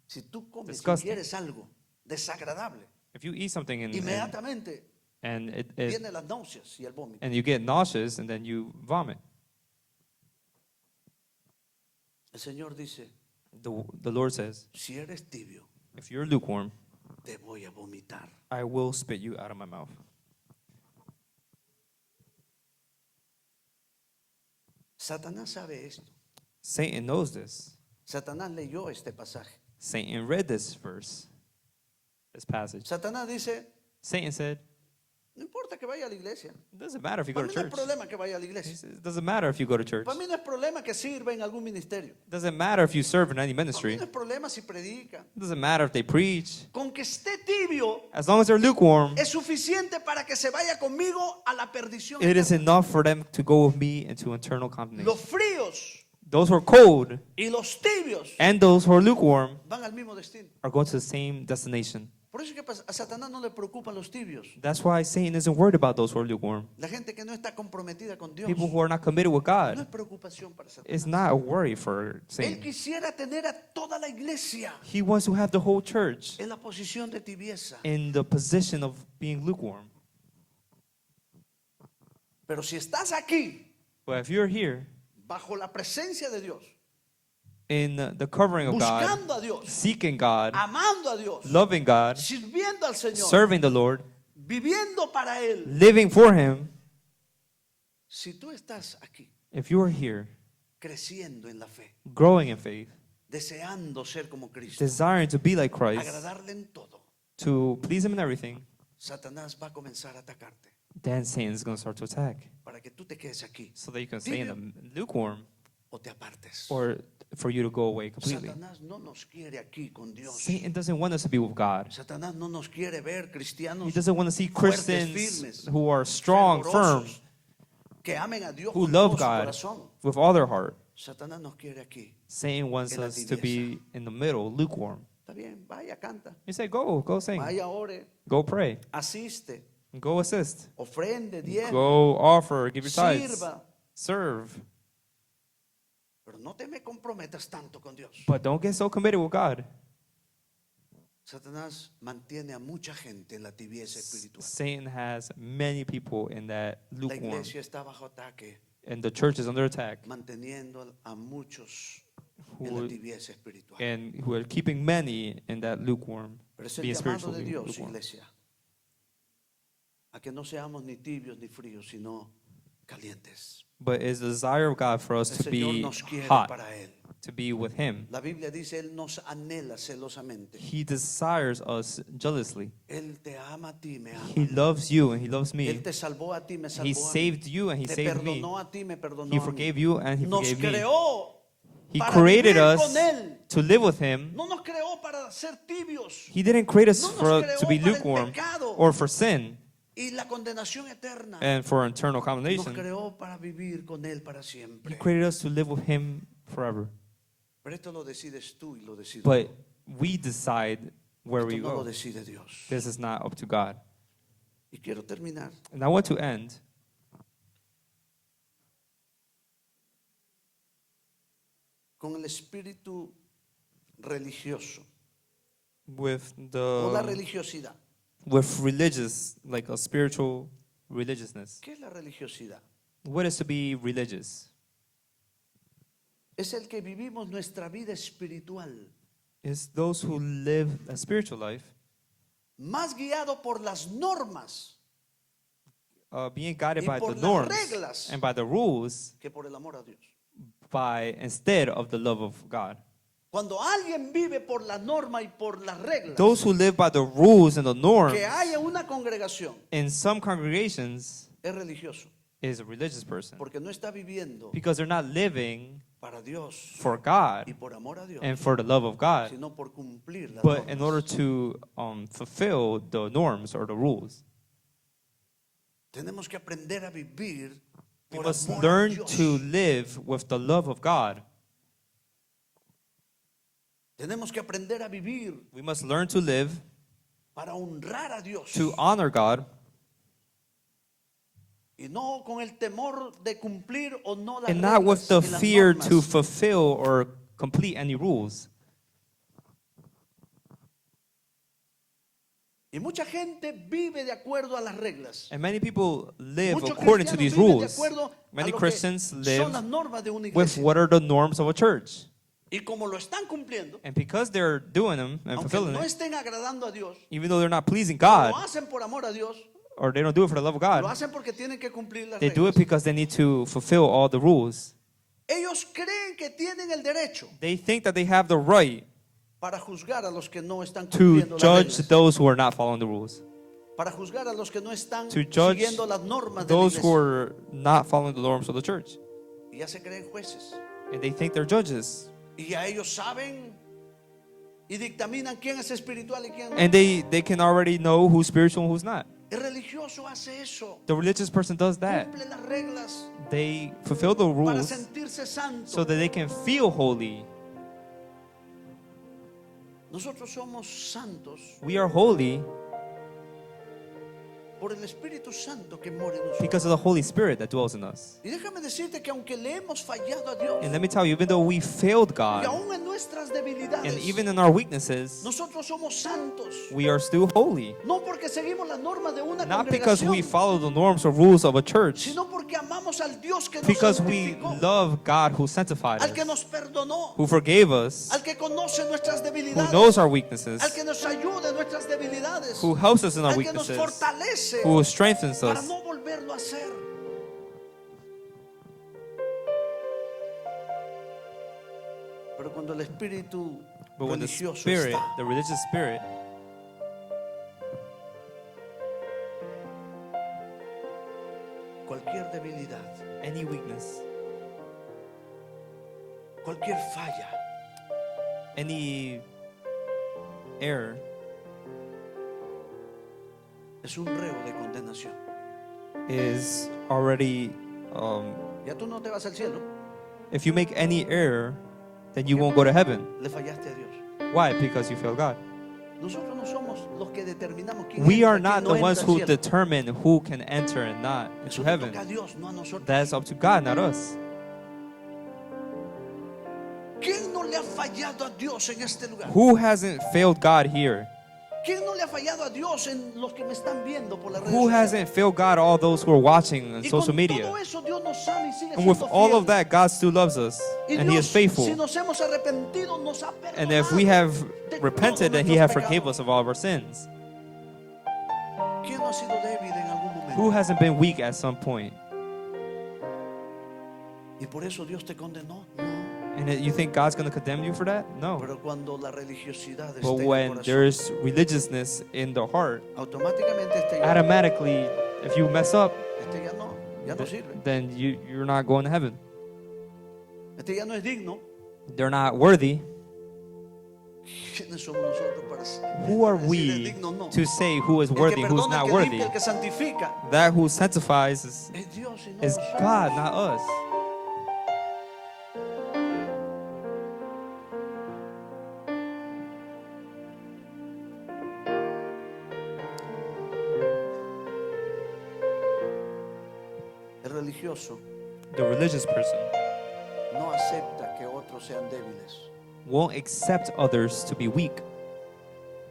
Si tú comes y Disgusting. quieres algo desagradable, If you eat something inmediatamente and vienen las náuseas y el vómito. and you get nauseous and then you vomit, El Señor dice, the Lord says, si eres tibio, if you're lukewarm, te voy a vomitar. I will spit you out of my mouth. Satanás sabe esto. Satan knows this. Satanás leyó este pasaje. Satan read this verse, this passage. Satanás dice, Satan said, No importa que vaya a la iglesia. It doesn't matter if you go Para to mí no es church. problema que vaya a la iglesia. It doesn't matter if you go to church. Para mí no es problema que sirva en algún ministerio. It doesn't matter if you serve in any Para mí ministry. no es problema si predica. It doesn't matter if they preach. Con que esté tibio As long as they're lukewarm, es suficiente para que se vaya conmigo a la perdición. it is eterna. enough for them to go with me into eternal condemnation. Los fríos Those who are cold y los tibios and those who are lukewarm van al mismo destino. are going to the same destination. Por eso es que a Satanás no le preocupan los tibios. That's why Satan isn't worried about those who are lukewarm. La gente que no está comprometida con Dios. People who are not committed with No God. es preocupación para Satanás. It's not a worry for Él Satan. quisiera tener a toda la iglesia He wants to have the whole church en la posición de tibieza. in the position of being lukewarm. Pero si estás aquí, But if you're here bajo la presencia de Dios, in the covering of God, buscando a Dios, seeking God, amando a Dios, loving God, sirviendo al Señor, serving the Lord, viviendo para Él. living for Him, Si tú estás aquí, if you are here, creciendo en la fe, growing in faith, deseando ser como Cristo, desiring to be like Christ, agradarle en todo, to please Him in everything, Satanás va a comenzar a atacarte then Satan is going to start to attack. para que tú te quedes aquí So that you can stay in the lukewarm o te apartes. or for you to go away completely. Satanás no nos quiere aquí con Dios. Satan doesn't want us to be with God. Satanás no nos quiere ver He cristianos doesn't want to see fuertes, Christians firmes, who are strong, firm, fervorosos, que amen a Dios who con todo love su God corazón. with all their heart. Satanás nos quiere aquí. Satan wants En la us to be in the middle, lukewarm. Está bien, vaya, canta. You say, go sing, Vaya, ore, go pray, asiste, go assist, ofrende, diezme, go offer, give your tithes, sirva. serve. Pero no te me comprometas tanto con Dios. But don't get so committed with God. Satanás mantiene a mucha gente en la tibieza espiritual. Satan has many people in that La lukewarm, iglesia está bajo ataque, and the church is under attack, manteniendo a muchos en la who, tibieza espiritual. and who are keeping many in that lukewarm, Pero es el being llamado de spiritually Dios, lukewarm. iglesia, a que no seamos ni tibios ni fríos, sino calientes. But it's the desire of God for us El to Señor be nos quiere hot, para Él. to be with Him. La Biblia dice, Él nos anhela celosamente. He desires us jealously. Él te ama a ti, me ama. He loves you and He loves Él me. te salvó a ti, me salvó He a mí. saved you and He Te saved me. perdonó a ti, me perdonó He a mí. forgave you and He Nos forgave me. creó He para created vivir us con Él. to live with Him. No nos creó para ser tibios He didn't create us No nos for creó to be para el lukewarm pecado. or for sin y la condenación eterna. and for eternal Nos condemnation. creó para vivir con Él para He siempre. created us to live with Him forever. Pero esto lo decides tú y lo decido But yo. we decide where Esto we no lo go. decide Dios. This is not up to God. Y quiero terminar And I want to end con el espíritu religioso with o la the religiosidad. with religious, like a spiritual religiousness. ¿Qué es la religiosidad? What is to be religious? Es el que vivimos nuestra vida espiritual It's those who live a spiritual life, más guiado por las normas being guided Y by por the las norms reglas. and by the rules, que por el amor a Dios. by instead of the love of God. Cuando alguien vive por la norma y por las reglas, Those who live by the rules and the norms que haya una congregación in some congregations es religioso, is a religious person porque no está viviendo because they're not living para Dios for God y por amor a Dios, and for the love of God, sino por cumplir las but in normas. order to fulfill the norms or the rules. Tenemos que aprender a vivir We por must amor a learn Dios. to live with the love of God. Tenemos que aprender a vivir We must learn to live para honrar a Dios to honor God y no con el temor de cumplir o no las and not with reglas the y las fear normas. to fulfill or complete any rules. Y mucha gente vive de acuerdo a las reglas. And many people live Muchos according to cristianos these viven de rules. acuerdo a Many lo que Christians son live las normas de una with iglesia. what are the norms of a church. Y como lo están cumpliendo, And because they're doing them and aunque fulfilling no it, estén agradando a Dios, even though they're not pleasing lo God hacen por amor a Dios, or they don't do it for the love of lo God, hacen porque tienen que cumplir las they do reglas. it because they need to fulfill all the rules. Ellos creen que tienen el derecho They think that they have the right para juzgar a los que no están to cumpliendo las judge reglas. those who are not following the rules. para juzgar a los que no están to judge siguiendo las normas de la those who iglesia. are not following the norms of the church. Y ya se creen jueces. And they think they're judges. Y ya ellos saben y dictaminan quién es espiritual y quién no. And they can already know who's spiritual and who's not. El religioso hace eso. The religious person does that. Cumple las reglas They fulfill the para rules sentirse santo. so that they can feel holy. Nosotros somos santos We are holy por el Espíritu Santo que mora en nosotros. because of the Holy Spirit that dwells in us. Y déjame decirte que aunque le hemos fallado a Dios, And let me tell you, even though we failed y God, aún en nuestras debilidades, and even in our weaknesses, nosotros somos santos. we are still holy. No porque seguimos las normas de una Not because we congregación, follow the norms or rules of a church, sino porque amamos al Dios que nos because we santificó, love God who sanctified al que us, nos perdonó, who forgave us, al que conoce nuestras who debilidades, knows our weaknesses, al que nos ayuda en nuestras debilidades, who helps us in our al que nos weaknesses, fortalece who strengthens para us no volverlo a hacer. Pero cuando el espíritu But when the religioso spirit, está, the religious spirit, cualquier debilidad, any weakness, cualquier falla, any error es un reo de condenación. is already, Ya tú no te vas al cielo, if you make any error, then you won't go to heaven. le fallaste a Dios. Why? Because you failed God. Nosotros no somos los que determinamos quién We entra, are quién not no the ones entra al who cielo. determine who can enter and not Eso into le heaven. toca a Dios, no a nosotros. That's up to God, not us. ¿Quién no le ha fallado a Dios en este lugar? Who hasn't failed God here? ¿Quién no le ha fallado a Dios en los que me están viendo por las redes Who sociales? hasn't failed God, all those who are watching on Y con social media? todo eso Dios nos ama y sigue And with siendo all fiel. of that, God still loves us Y and He Dios, is faithful. si nos hemos arrepentido, nos ha And if we perdonado have de repented, todos then He nuestros has forgave pecados. us of all of our sins. ¿Quién no ha sido débil en algún momento? Who hasn't been weak at some point? Y por eso Dios te condenó. No. And you think God's going to condemn you for that? No. Pero cuando la religiosidad está But en el when corazón, there's religiousness in the heart, automáticamente este ya, automatically, if you mess up, este ya no sirve. then you're not going to heaven. Este ya no es digno. They're not worthy. ¿Quiénes somos nosotros para Who are decir es we digno? No. to say who is El que worthy, who's perdona, el not que worthy? limpia, el que santifica That who sanctifies es Dios y no is nosotros. God, not us. El religioso The religious person no acepta que otros sean débiles. won't accept others to be weak.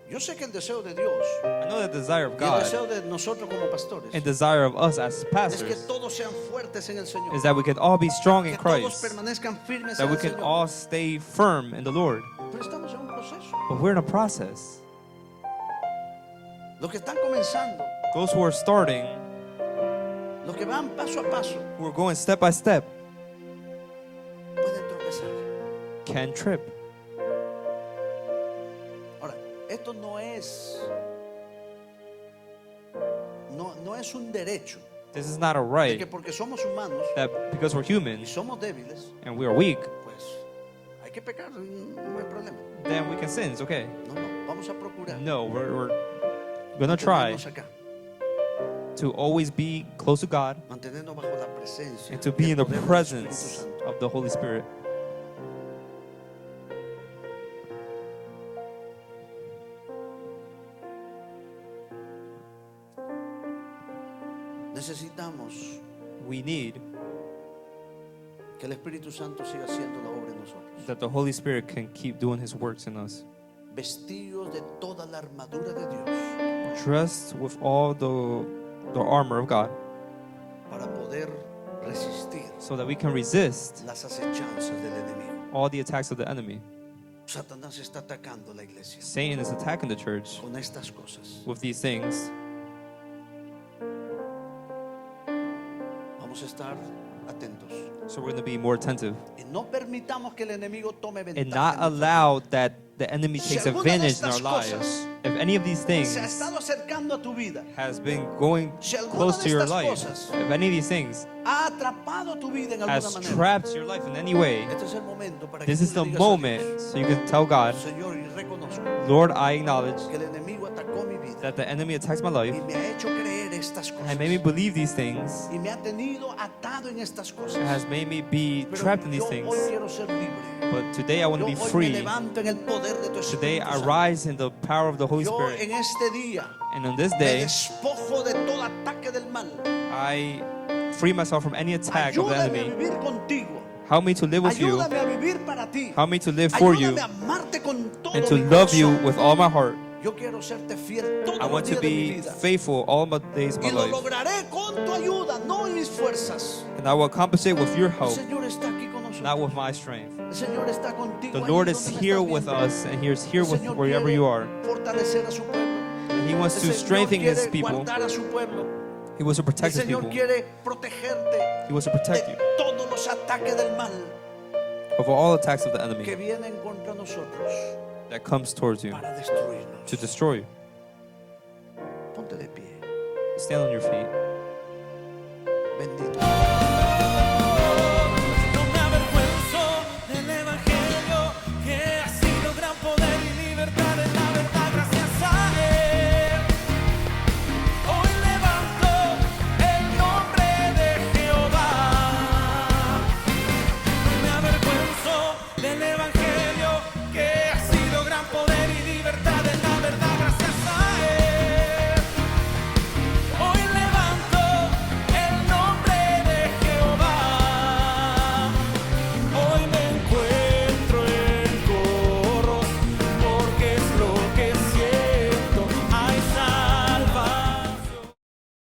Yo sé que el deseo de Dios I know the desire of y el God deseo de nosotros como pastores and desire of us as es que pastors todos sean fuertes en el Señor, is that we can all be strong in que todos Christ, permanezcan firmes that en we el can Señor. all stay firm in the Lord. Pero estamos en un proceso. But we're in a process. Los que están comenzando, Those who are starting, los que van paso a paso, who are going step by step, pueden tropezar. can trip. Ahora, esto no es un derecho This is not a de right que porque somos humanos that because we're y humans somos débiles, and we are weak, pues hay que pecar, no hay problema. then we can sin. It's okay. No, vamos a procurar No, we're gonna try mantenernos acá, to always be close to God mantenernos bajo la presencia and to y be el in the poder del Espíritu presence Santo. of the Holy Spirit. Necesitamos We need que el Espíritu Santo siga haciendo la obra en nosotros. that the Holy Spirit can keep doing His works in us. Vestidos de toda la armadura de Dios Dressed with all the armor of God para poder resistir so that we can resist las acechanzas del enemigo. all the attacks of the enemy. Satanás está atacando la iglesia Satan is attacking the church con estas cosas. with these things. Vamos a estar atentos So we're going to be more attentive y no permitamos que el enemigo tome and ventaja. not en nosotros. allow that the enemy Si takes alguna de advantage in our estas lives, cosas if any of these things se ha estado acercando a tu vida, has been going si alguna close de to your estas life, cosas if any of these things ha atrapado tu vida en alguna has manera, trapped your life in any way, este es el momento para que this tú is le the digas a moment Dios, so you can tell God, Señor, y reconozco Lord, I acknowledge que el enemigo atacó mi vida that the enemy attacks my life y me ha hecho creer estas and cosas made me believe these things, y me ha tenido atado en estas cosas. and has made me be Pero trapped in these yo things. hoy quiero ser libre. But today I want Yo to be hoy me free. levanto en el poder de tu Today Espíritu I Santo. rise in the power of the Holy Yo Spirit. en este día And on this me day, despojo de todo ataque del mal. I free myself from any attack of the Ayúdame a enemy. vivir contigo. Help me to live with you. Ayúdame a vivir para ti. Help me to live for you Ayúdame a amarte con todo and to mi love you corazón. with all my heart. Yo quiero serte fiel todos I los want to días de mi be vida. faithful all my days of my Y lo life. lograré con tu ayuda, no en mis fuerzas. And I will accomplish it with your El help, Señor está aquí con not nosotros. with my strength. El Señor está contigo. The ahí Lord donde is me here estás with viendo. us, and He is here El with Señor wherever quiere you are. fortalecer a su pueblo. And He wants El to Señor strengthen His quiere people. guardar a su pueblo. He wants to El protect His Señor people. quiere protegerte He wants to protect you de todos los ataques del mal of all attacks of the que enemy vienen contra nosotros that comes towards you para destruirnos. to destroy you. Ponte de pie. Stand on your feet. Bendito.